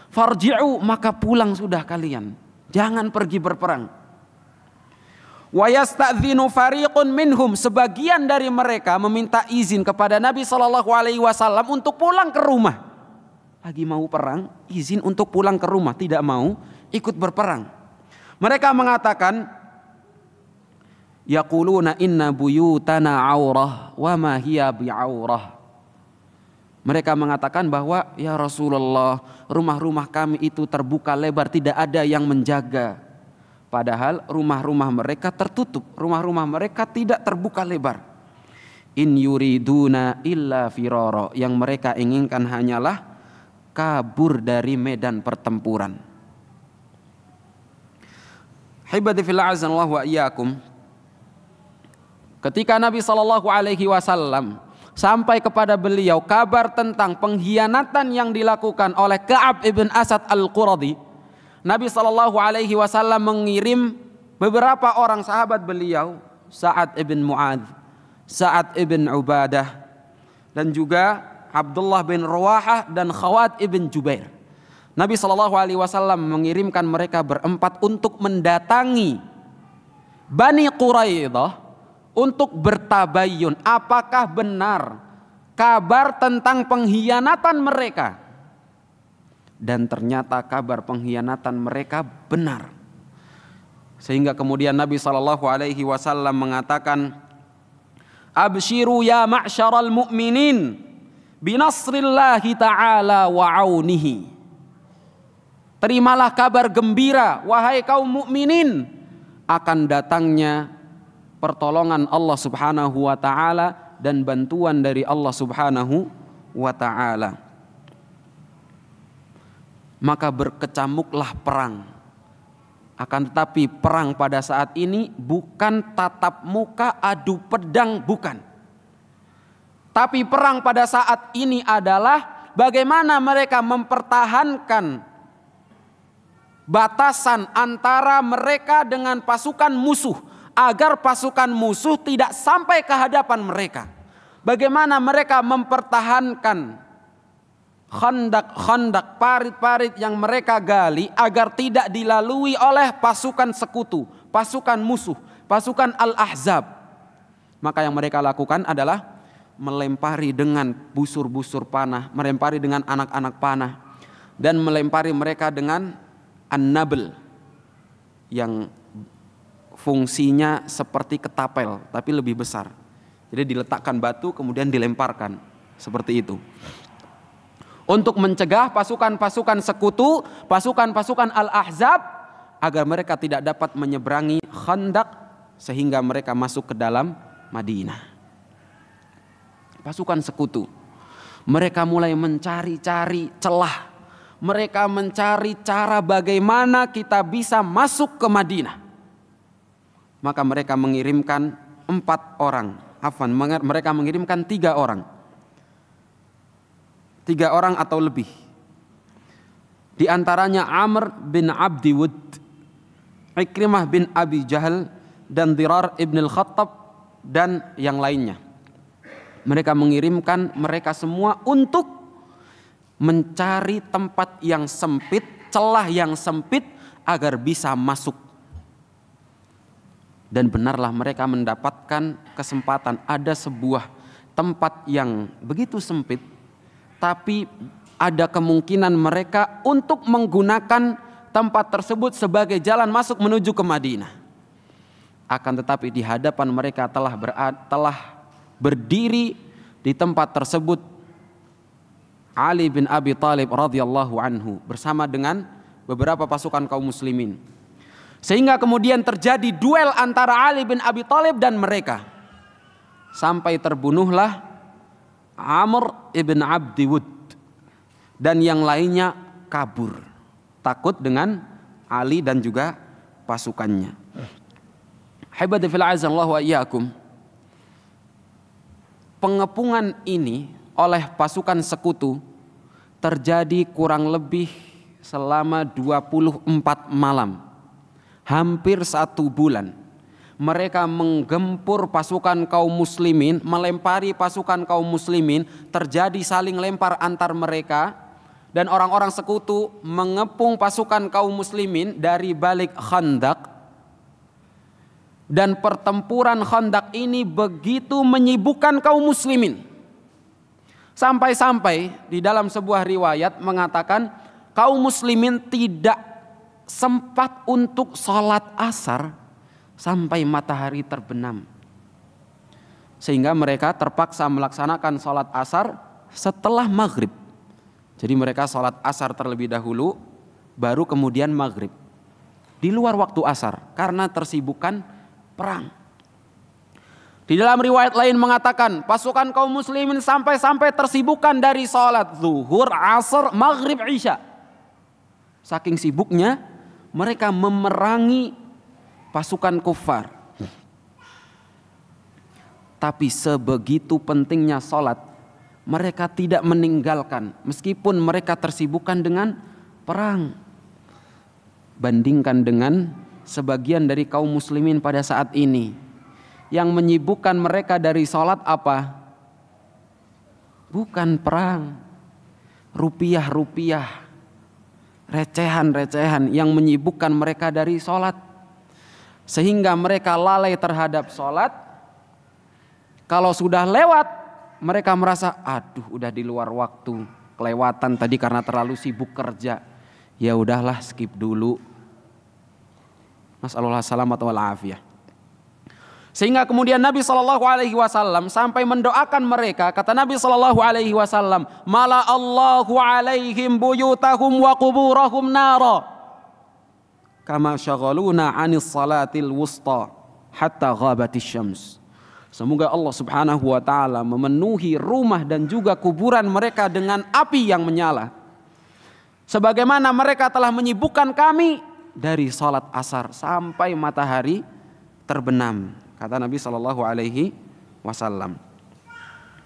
S2: Farji'u, maka pulang sudah kalian. Jangan pergi berperang. Wa yasta'dzinu fariqun minhum, sebagian dari mereka meminta izin kepada Nabi SAW untuk pulang ke rumah. Lagi mau perang, izin untuk pulang ke rumah, tidak mau ikut berperang. Mereka mengatakan, yaquluna inna buyutana aurah wa ma hiya bi'aurah. Mereka mengatakan bahwa ya Rasulullah, rumah-rumah kami itu terbuka lebar, tidak ada yang menjaga. Padahal rumah-rumah mereka tertutup, rumah-rumah mereka tidak terbuka lebar. In yuriduna illa firara, yang mereka inginkan hanyalah kabur dari medan pertempuran. Hibati fillah azanallahu wa iyyakum. Ketika Nabi SAW sampai kepada beliau kabar tentang pengkhianatan yang dilakukan oleh Ka'ab ibn Asad al-Quradi, Nabi SAW mengirim beberapa orang sahabat beliau, Sa'ad ibn Mu'adz, Sa'ad ibn Ubadah, dan juga Abdullah bin Ruwahah dan Khawat ibn Jubair. Nabi SAW mengirimkan mereka berempat untuk mendatangi Bani Quraidah untuk bertabayyun apakah benar kabar tentang pengkhianatan mereka. Dan ternyata kabar pengkhianatan mereka benar. Sehingga kemudian Nabi SAW mengatakan, abshiru ya ma'syaral mu'minin binasrillahi ta'ala wa aunihi. Terimalah kabar gembira wahai kaum mukminin akan datangnya pertolongan Allah Subhanahu wa taala dan bantuan dari Allah Subhanahu wa taala. Maka berkecamuklah perang. Akan tetapi perang pada saat ini bukan tatap muka adu pedang, bukan. Tapi perang pada saat ini adalah bagaimana mereka mempertahankan batasan antara mereka dengan pasukan musuh, agar pasukan musuh tidak sampai ke hadapan mereka. Bagaimana mereka mempertahankan khandak-khandak, parit-parit yang mereka gali agar tidak dilalui oleh pasukan sekutu, pasukan musuh, pasukan Al-Ahzab. Maka yang mereka lakukan adalah melempari dengan busur-busur panah, melempari dengan anak-anak panah, dan melempari mereka dengan an-nabl yang fungsinya seperti ketapel tapi lebih besar. Jadi diletakkan batu kemudian dilemparkan seperti itu. Untuk mencegah pasukan-pasukan sekutu, pasukan-pasukan Al-Ahzab agar mereka tidak dapat menyeberangi Khandak sehingga mereka masuk ke dalam Madinah. Pasukan sekutu, mereka mulai mencari-cari celah. Mereka mencari cara bagaimana kita bisa masuk ke Madinah. Maka mereka mengirimkan 4 orang. Mereka mengirimkan 3 orang. 3 orang atau lebih. Di antaranya Amr bin Abdi Wud, Ikrimah bin Abi Jahal, dan Dirar ibn al-Khattab, dan yang lainnya. Mereka mengirimkan mereka semua untuk mencari tempat yang sempit, celah yang sempit agar bisa masuk. Dan benarlah mereka mendapatkan kesempatan. Ada sebuah tempat yang begitu sempit, tapi ada kemungkinan mereka untuk menggunakan tempat tersebut sebagai jalan masuk menuju ke Madinah. Akan tetapi di hadapan mereka telah berdiri di tempat tersebut Ali bin Abi Thalib radhiyallahu anhu bersama dengan beberapa pasukan kaum muslimin. Sehingga kemudian terjadi duel antara Ali bin Abi Thalib dan mereka. Sampai terbunuhlah Amr ibn Abdi Wud dan yang lainnya kabur takut dengan Ali dan juga pasukannya. Haibati fil azallahu wa iyyakum. Pengepungan ini oleh pasukan sekutu terjadi kurang lebih selama 24 malam, hampir 1 bulan. Mereka menggempur pasukan kaum muslimin, melempari pasukan kaum muslimin, terjadi saling lempar antar mereka, dan orang-orang sekutu mengepung pasukan kaum muslimin dari balik Khandaq. Dan pertempuran Khandaq ini begitu menyibukkan kaum muslimin, sampai-sampai di dalam sebuah riwayat mengatakan kaum muslimin tidak sempat untuk sholat asar sampai matahari terbenam, sehingga mereka terpaksa melaksanakan sholat asar setelah maghrib. Jadi mereka sholat asar terlebih dahulu, baru kemudian maghrib, di luar waktu asar karena tersibukkan perang. Di dalam riwayat lain mengatakan pasukan kaum muslimin sampai-sampai tersibukkan dari sholat zuhur, asar, maghrib, isya. Saking sibuknya mereka memerangi pasukan kufar. Tapi sebegitu pentingnya sholat, mereka tidak meninggalkan meskipun mereka tersibukkan dengan perang. Bandingkan dengan sebagian dari kaum muslimin pada saat ini. Yang menyibukkan mereka dari sholat apa? Bukan perang, rupiah-rupiah, recehan-recehan yang menyibukkan mereka dari sholat, sehingga mereka lalai terhadap sholat. Kalau sudah lewat, mereka merasa aduh udah di luar waktu, kelewatan tadi karena terlalu sibuk kerja. Ya udahlah, skip dulu. Nasallallahu salamat wal afiyah. Sehingga kemudian Nabi SAW sampai mendoakan mereka. Kata Nabi SAW, mala Allahu alaihim buyutahum wa kuburahum nara, kama syaghaluna anis salatil wusta hatta ghabatis syams. Semoga Allah Subhanahu wa taala memenuhi rumah dan juga kuburan mereka dengan api yang menyala, sebagaimana mereka telah menyibukkan kami dari salat asar sampai matahari terbenam. Kata Nabi sallallahu alaihi wasallam.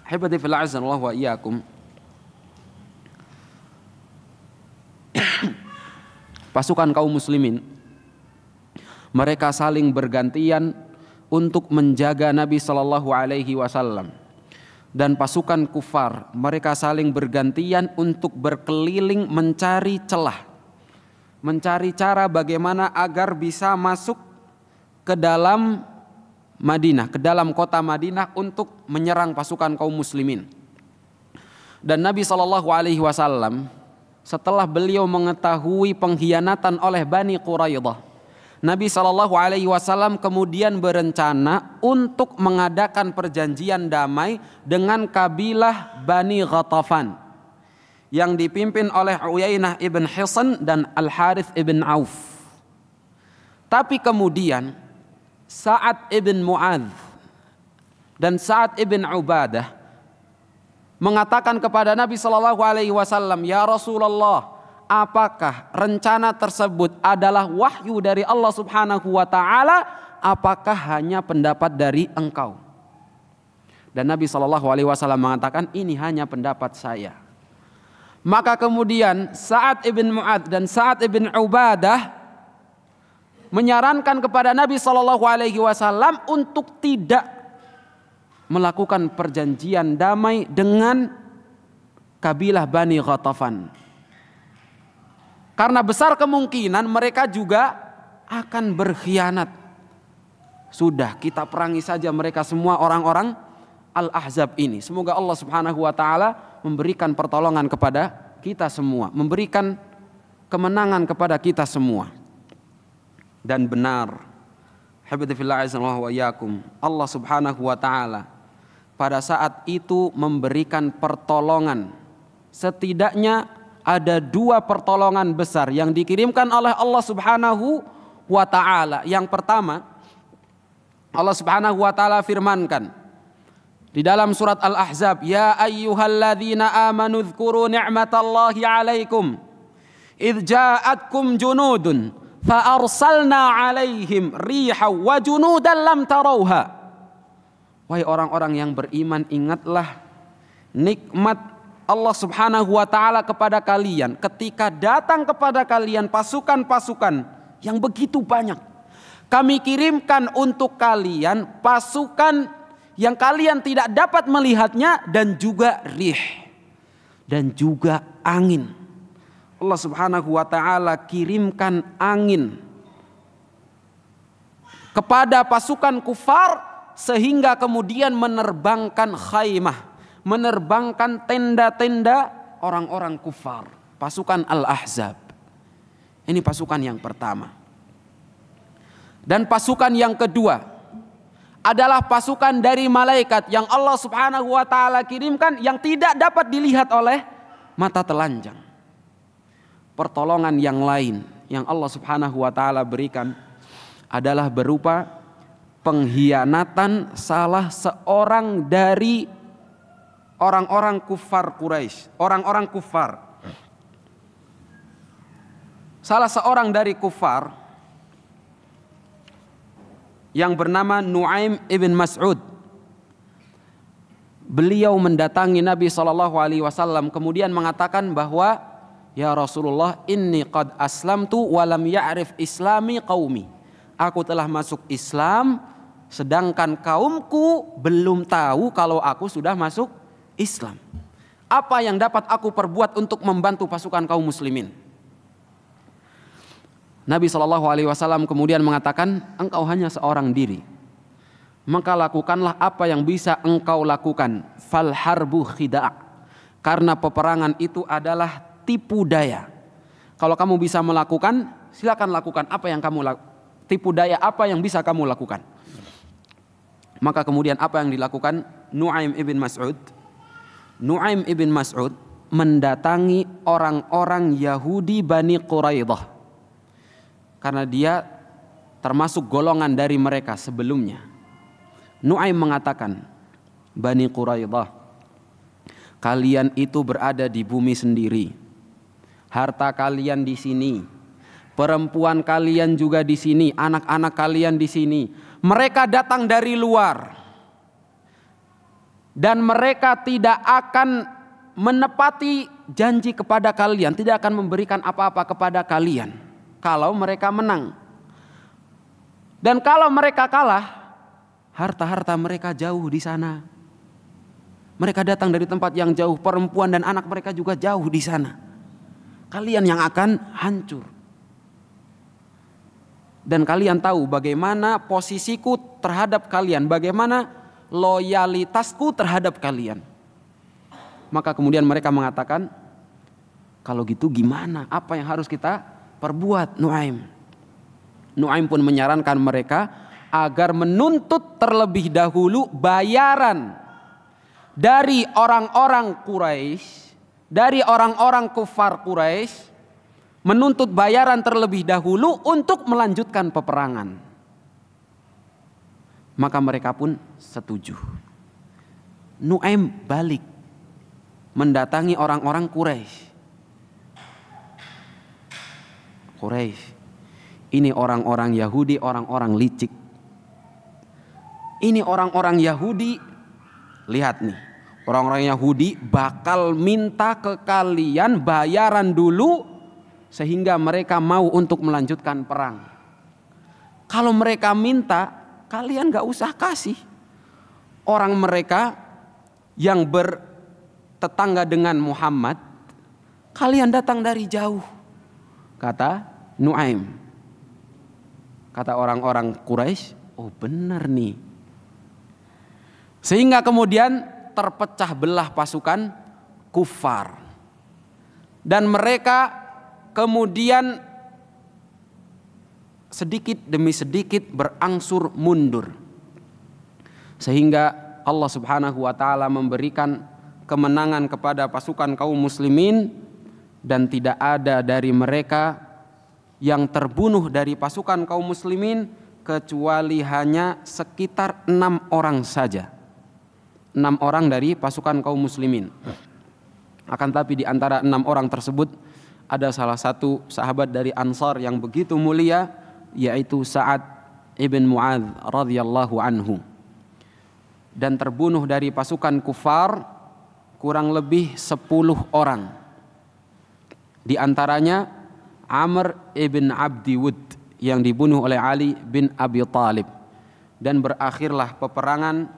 S2: Hibati fil azza wa iyyakum. Pasukan kaum muslimin mereka saling bergantian untuk menjaga Nabi sallallahu alaihi wasallam, dan pasukan kufar mereka saling bergantian untuk berkeliling mencari celah, mencari cara bagaimana agar bisa masuk ke dalam Madinah, ke dalam kota Madinah untuk menyerang pasukan kaum muslimin. Dan Nabi SAW setelah beliau mengetahui pengkhianatan oleh Bani Quraidah, Nabi SAW kemudian berencana untuk mengadakan perjanjian damai dengan kabilah Bani Ghatafan yang dipimpin oleh Uyainah ibn Hisn dan Al-Harith ibn Auf. Tapi kemudian Sa'ad ibn Mu'adz dan Sa'ad ibn Ubadah mengatakan kepada Nabi SAW, ya Rasulullah, apakah rencana tersebut adalah wahyu dari Allah Subhanahu wa taala, apakah hanya pendapat dari engkau? Dan Nabi SAW mengatakan, ini hanya pendapat saya. Maka kemudian Sa'ad ibn Mu'adz dan Sa'ad ibn Ubadah menyarankan kepada Nabi SAW untuk tidak melakukan perjanjian damai dengan kabilah Bani Ghatafan, karena besar kemungkinan mereka juga akan berkhianat. Sudah, kita perangi saja mereka semua, orang-orang Al-Ahzab ini. Semoga Allah Subhanahu wa taala memberikan pertolongan kepada kita semua, memberikan kemenangan kepada kita semua. Dan benar, habibillahillah wa iyyakum, Allah Subhanahu wa taala pada saat itu memberikan pertolongan. Setidaknya ada 2 pertolongan besar yang dikirimkan oleh Allah Subhanahu wa taala. Yang pertama, Allah Subhanahu wa taala firmankan di dalam surat Al-Ahzab, ya ayyuhalladzina amanu dzkuru ni'matallahi 'alaikum idh ja'atkum junudun fa arsalna 'alaihim riha wa junudan lam tarauha. Wahai orang-orang yang beriman, ingatlah nikmat Allah Subhanahu wa taala kepada kalian ketika datang kepada kalian pasukan-pasukan yang begitu banyak. Kami kirimkan untuk kalian pasukan yang kalian tidak dapat melihatnya, dan juga rih, dan juga angin. Allah Subhanahu wa taala kirimkan angin kepada pasukan kufar sehingga kemudian menerbangkan khaymah, menerbangkan tenda-tenda orang-orang kufar, pasukan Al-Ahzab. Ini pasukan yang pertama. Dan pasukan yang kedua adalah pasukan dari malaikat yang Allah Subhanahu wa taala kirimkan, yang tidak dapat dilihat oleh mata telanjang. Pertolongan yang lain yang Allah Subhanahu wa taala berikan adalah berupa pengkhianatan salah seorang dari orang-orang kufar Quraisy, orang-orang kufar. Salah seorang dari kufar yang bernama Nu'aim ibn Mas'ud. Beliau mendatangi Nabi SAW kemudian mengatakan bahwa, ya Rasulullah, inni qad aslamtu wa lam ya'rif islami qaumi. Aku telah masuk Islam sedangkan kaumku belum tahu kalau aku sudah masuk Islam. Apa yang dapat aku perbuat untuk membantu pasukan kaum muslimin? Nabi SAW kemudian mengatakan, engkau hanya seorang diri, maka lakukanlah apa yang bisa engkau lakukan. Fal harbu khida', karena peperangan itu adalah tipu daya. Kalau kamu bisa melakukan, silakan lakukan apa yang kamu tipu daya apa yang bisa kamu lakukan. Maka kemudian apa yang dilakukan Nu'aim ibn Mas'ud? Nu'aim ibn Mas'ud mendatangi orang-orang Yahudi Bani Quraidah, karena dia termasuk golongan dari mereka sebelumnya. Nu'aim mengatakan, Bani Quraidah, kalian itu berada di bumi sendiri, harta kalian di sini, perempuan kalian juga di sini, anak-anak kalian di sini. Mereka datang dari luar dan mereka tidak akan menepati janji kepada kalian, tidak akan memberikan apa-apa kepada kalian kalau mereka menang. Dan kalau mereka kalah, harta-harta mereka jauh di sana. Mereka datang dari tempat yang jauh, perempuan dan anak mereka juga jauh di sana. Kalian yang akan hancur. Dan kalian tahu bagaimana posisiku terhadap kalian, bagaimana loyalitasku terhadap kalian. Maka kemudian mereka mengatakan, kalau gitu gimana? Apa yang harus kita perbuat, Nu'aim? Nu'aim pun menyarankan mereka agar menuntut terlebih dahulu bayaran dari orang-orang Quraisy, dari orang-orang kufar Quraisy, menuntut bayaran terlebih dahulu untuk melanjutkan peperangan. Maka mereka pun setuju. Nu'aim balik mendatangi orang-orang Quraisy. Ini orang-orang Yahudi, orang-orang licik. Ini orang-orang Yahudi, lihat nih, orang-orang Yahudi bakal minta ke kalian bayaran dulu sehingga mereka mau untuk melanjutkan perang. Kalau mereka minta, kalian gak usah kasih. Orang mereka yang bertetangga dengan Muhammad, kalian datang dari jauh, kata Nu'aim. Kata orang-orang Quraisy, oh benar nih. Sehingga kemudian terpecah belah pasukan kufar. Dan mereka kemudian sedikit demi sedikit berangsur mundur. Sehingga Allah Subhanahu wa taala memberikan kemenangan kepada pasukan kaum muslimin, dan tidak ada dari mereka yang terbunuh dari pasukan kaum muslimin kecuali hanya sekitar 6 orang saja. 6 orang dari pasukan kaum muslimin. Akan tapi di antara 6 orang tersebut ada salah satu sahabat dari Ansar yang begitu mulia, yaitu Sa'ad ibn Mu'adz radhiyallahu anhu, dan terbunuh dari pasukan kufar kurang lebih 10 orang. Di antaranya Amr ibn Abdi Wud yang dibunuh oleh Ali bin Abi Thalib, dan berakhirlah peperangan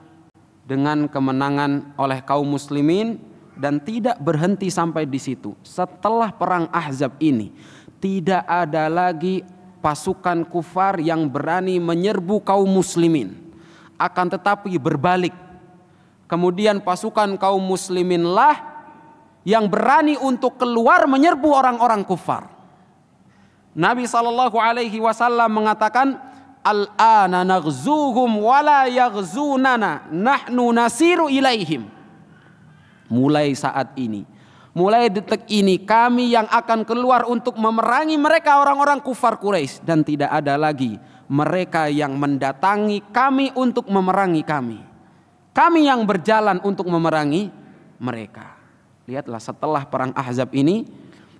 S2: dengan kemenangan oleh kaum muslimin. Dan tidak berhenti sampai di situ. Setelah perang Ahzab ini, tidak ada lagi pasukan kufar yang berani menyerbu kaum muslimin. Akan tetapi berbalik, kemudian pasukan kaum musliminlah yang berani untuk keluar menyerbu orang-orang kufar. Nabi SAW mengatakan, al-ana naghzuhum wala yaghzunana nahnu nasiru ilaihim. Mulai saat ini, mulai detik ini, kami yang akan keluar untuk memerangi mereka, orang-orang kufar Quraisy, dan tidak ada lagi mereka yang mendatangi kami untuk memerangi kami. Kami yang berjalan untuk memerangi mereka. Lihatlah, setelah perang Ahzab ini,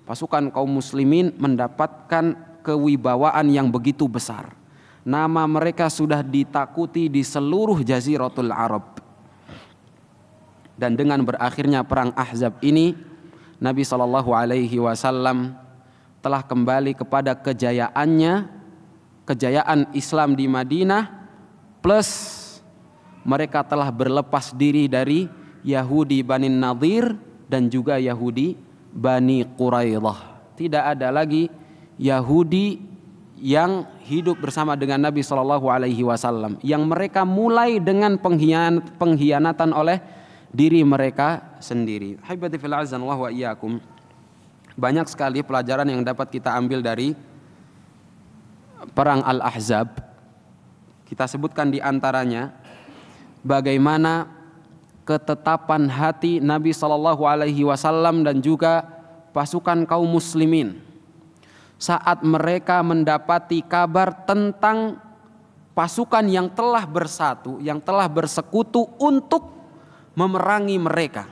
S2: pasukan kaum muslimin mendapatkan kewibawaan yang begitu besar. Nama mereka sudah ditakuti di seluruh Jaziratul Arab. Dan dengan berakhirnya perang Ahzab ini, Nabi SAW telah kembali kepada kejayaannya, kejayaan Islam di Madinah, plus mereka telah berlepas diri dari Yahudi Bani Nadir dan juga Yahudi Bani Quraidah. Tidak ada lagi Yahudi yang hidup bersama dengan Nabi SAW, yang mereka mulai dengan pengkhianatan oleh diri mereka sendiri. Haibati fil azan wa iyyakum. Banyak sekali pelajaran yang dapat kita ambil dari perang Al-Ahzab. Kita sebutkan di antaranya bagaimana ketetapan hati Nabi SAW dan juga pasukan kaum muslimin saat mereka mendapati kabar tentang pasukan yang telah bersatu, yang telah bersekutu untuk memerangi mereka,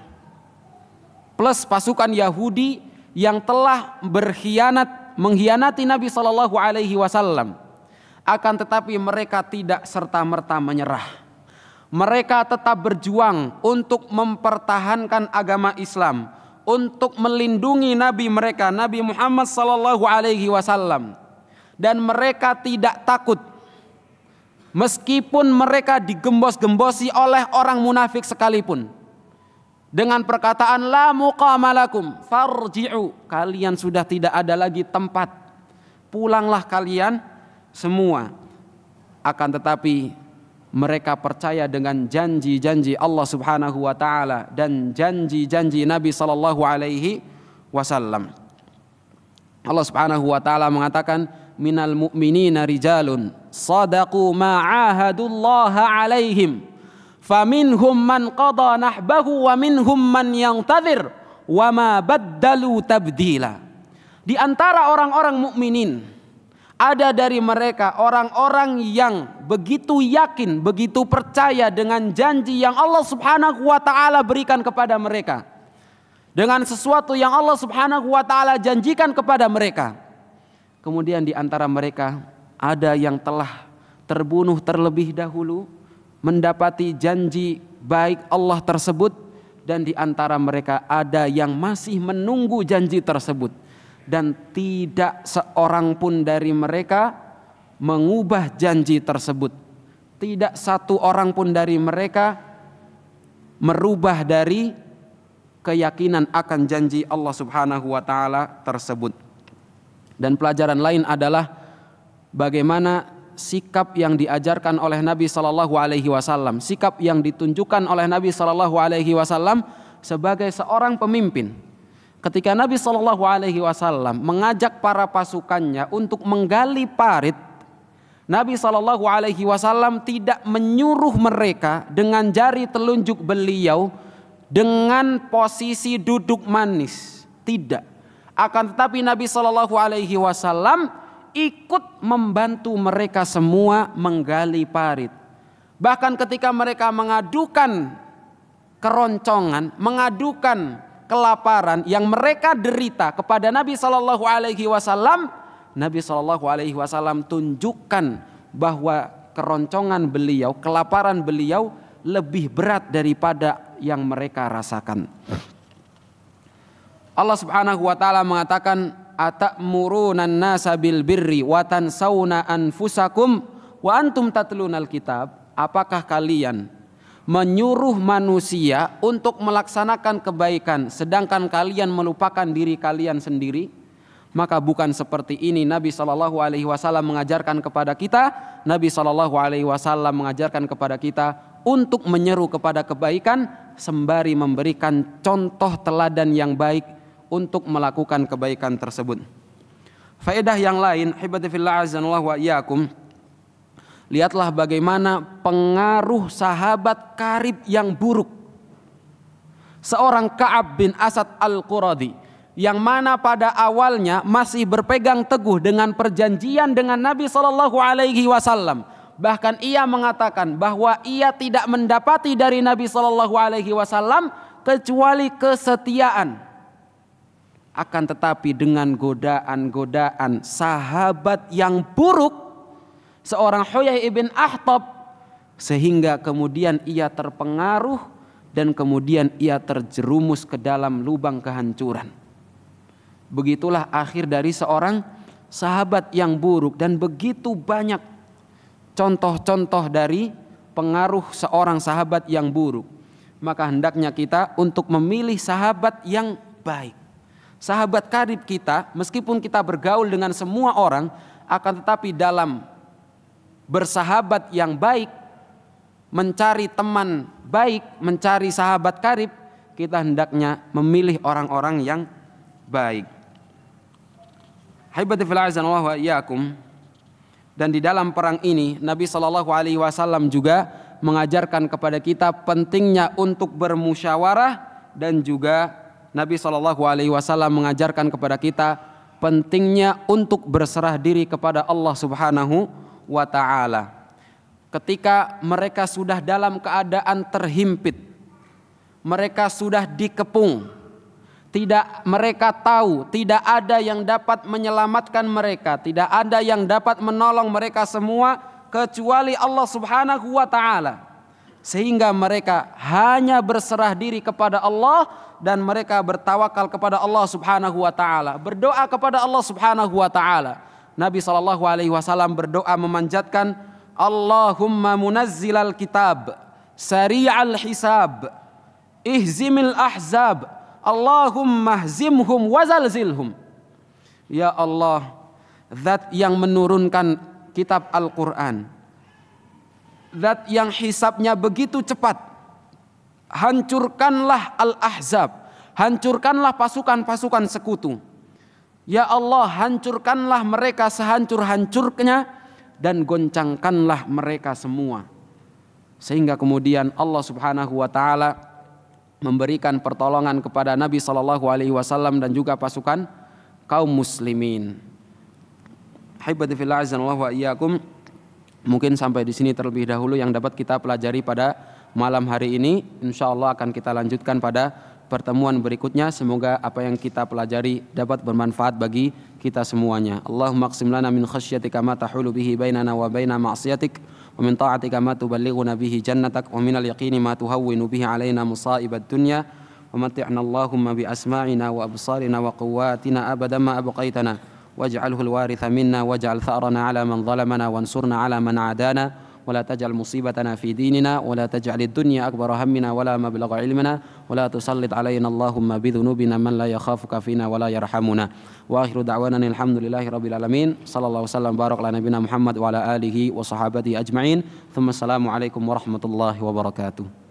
S2: plus pasukan Yahudi yang telah mengkhianati Nabi SAW. Akan tetapi mereka tidak serta-merta menyerah. Mereka tetap berjuang untuk mempertahankan agama Islam, untuk melindungi Nabi mereka, Nabi Muhammad SAW, dan mereka tidak takut. Meskipun mereka digembos-gembosi oleh orang munafik sekalipun, dengan perkataan la muqama lakum farji'u, kalian sudah tidak ada lagi tempat, pulanglah kalian semua. Akan tetapi mereka percaya dengan janji-janji Allah Subhanahu wa taala dan janji-janji Nabi sallallahu alaihi wasallam. Allah Subhanahu wa taala mengatakan, minal mu'minina rijalun sadaqu ma 'ahadullaha 'alaihim faminhum man qada nahbahu wa minhum man yantazir wa ma baddalu tabdila. Di antara orang-orang mukminin ada dari mereka orang-orang yang begitu yakin, begitu percaya dengan janji yang Allah Subhanahu wa taala berikan kepada mereka, dengan sesuatu yang Allah Subhanahu wa taala janjikan kepada mereka. Kemudian di antara mereka ada yang telah terbunuh terlebih dahulu, mendapati janji baik Allah tersebut, dan di antara mereka ada yang masih menunggu janji tersebut, dan tidak seorang pun dari mereka mengubah janji tersebut. Tidak satu orang pun dari mereka merubah dari keyakinan akan janji Allah Subhanahu wa taala tersebut. Dan pelajaran lain adalah bagaimana sikap yang diajarkan oleh Nabi sallallahu alaihi wasallam, sikap yang ditunjukkan oleh Nabi sallallahu alaihi wasallam sebagai seorang pemimpin. Ketika Nabi sallallahu alaihi wasallam mengajak para pasukannya untuk menggali parit, Nabi sallallahu alaihi wasallam tidak menyuruh mereka dengan jari telunjuk beliau dengan posisi duduk manis, tidak. Akan tetapi Nabi sallallahu alaihi wasallam ikut membantu mereka semua menggali parit. Bahkan ketika mereka mengadukan keroncongan, mengadukan kelaparan yang mereka derita kepada Nabi Shallallahu Alaihi Wasallam, Nabi Shallallahu Alaihi Wasallam tunjukkan bahwa keroncongan beliau, kelaparan beliau lebih berat daripada yang mereka rasakan. Allah Subhanahu wa taala mengatakan, "Atamuruna an-nasa bil birri wa tansawna anfusakum wa antum tatlunal kitab." Apakah kalian menyuruh manusia untuk melaksanakan kebaikan sedangkan kalian melupakan diri kalian sendiri? Maka bukan seperti ini Nabi Shallallahu Alaihi Wasallam mengajarkan kepada kita. Nabi Shallallahu Alaihi Wasallam mengajarkan kepada kita untuk menyeru kepada kebaikan sembari memberikan contoh teladan yang baik untuk melakukan kebaikan tersebut. Faedah yang lain, hibati fillah azanallahu wa iyyakum. Lihatlah bagaimana pengaruh sahabat karib yang buruk. Seorang Ka'ab bin Asad Al-Quradi, yang mana pada awalnya masih berpegang teguh dengan perjanjian dengan Nabi Shallallahu Alaihi Wasallam. Bahkan ia mengatakan bahwa ia tidak mendapati dari Nabi Shallallahu Alaihi Wasallam kecuali kesetiaan. Akan tetapi dengan godaan-godaan sahabat yang buruk, seorang Huyai ibn Akhtab, sehingga kemudian ia terpengaruh dan kemudian ia terjerumus ke dalam lubang kehancuran. Begitulah akhir dari seorang sahabat yang buruk, dan begitu banyak contoh-contoh dari pengaruh seorang sahabat yang buruk. Maka hendaknya kita untuk memilih sahabat yang baik. Sahabat karib kita, meskipun kita bergaul dengan semua orang, akan tetapi dalam bersahabat yang baik, mencari teman baik, mencari sahabat karib, kita hendaknya memilih orang-orang yang baik. Haibati fil azan wa iyyakum. Dan di dalam perang ini Nabi Shallallahu Alaihi Wasallam juga mengajarkan kepada kita pentingnya untuk bermusyawarah, dan juga Nabi Shallallahu Alaihi Wasallam mengajarkan kepada kita pentingnya untuk berserah diri kepada Allah Subhanahu wa Ta'ala. Ketika mereka sudah dalam keadaan terhimpit, mereka sudah dikepung, mereka tahu tidak ada yang dapat menyelamatkan mereka, tidak ada yang dapat menolong mereka semua kecuali Allah Subhanahu wa Ta'ala. Sehingga mereka hanya berserah diri kepada Allah dan mereka bertawakal kepada Allah Subhanahu wa Ta'ala, berdoa kepada Allah Subhanahu wa Ta'ala. Nabi Shallallahu Alaihi Wasallam berdoa memanjatkan, Allahumma munazzilal kitab, sari'al hisab, ihzimil ahzab, Allahumma hzimhum wazalzilhum. Ya Allah, Zat yang menurunkan kitab Al-Quran, Zat yang hisabnya begitu cepat, hancurkanlah al-ahzab, hancurkanlah pasukan-pasukan sekutu. Ya Allah, hancurkanlah mereka sehancur-hancurnya dan goncangkanlah mereka semua. Sehingga kemudian Allah Subhanahu wa Ta'ala memberikan pertolongan kepada Nabi Shallallahu Alaihi Wasallam dan juga pasukan kaum muslimin. Haibati fillah azanallahu wa iyyakum. Mungkin sampai di sini terlebih dahulu yang dapat kita pelajari pada malam hari ini. Insyaallah akan kita lanjutkan pada pertemuan berikutnya. Semoga apa yang kita pelajari dapat bermanfaat bagi kita semuanya. Allahumma aqsim lana min khasyatika ma tahulu bihi bainana wa baina ma'siyatik, wa min ta'atika ma tuballighuna bihi jannatak, wa minal yaqini ma tuhawwinu bihi alaina musa'ibad dunya, wa mati'na Allahumma bi asma'ina wa absarina wa quwwatina abadan ma abqaitana, waj'alhu al-waritha minna waj'al tha'rana 'ala man zalamana wansurna 'ala man 'adana, ولا تجعل مصيبتنا في ديننا ولا تجعل الدنيا أكبر همنا ولا مبلغ علمنا ولا تسلط علينا اللهم بذنوبنا من لا يخافك فينا ولا يرحمنا وآخر دعوانا الحمد لله رب العالمين صلى الله وسلم بارك على نبينا محمد وعلى آله وصحابته أجمعين ثم السلام عليكم ورحمة الله وبركاته.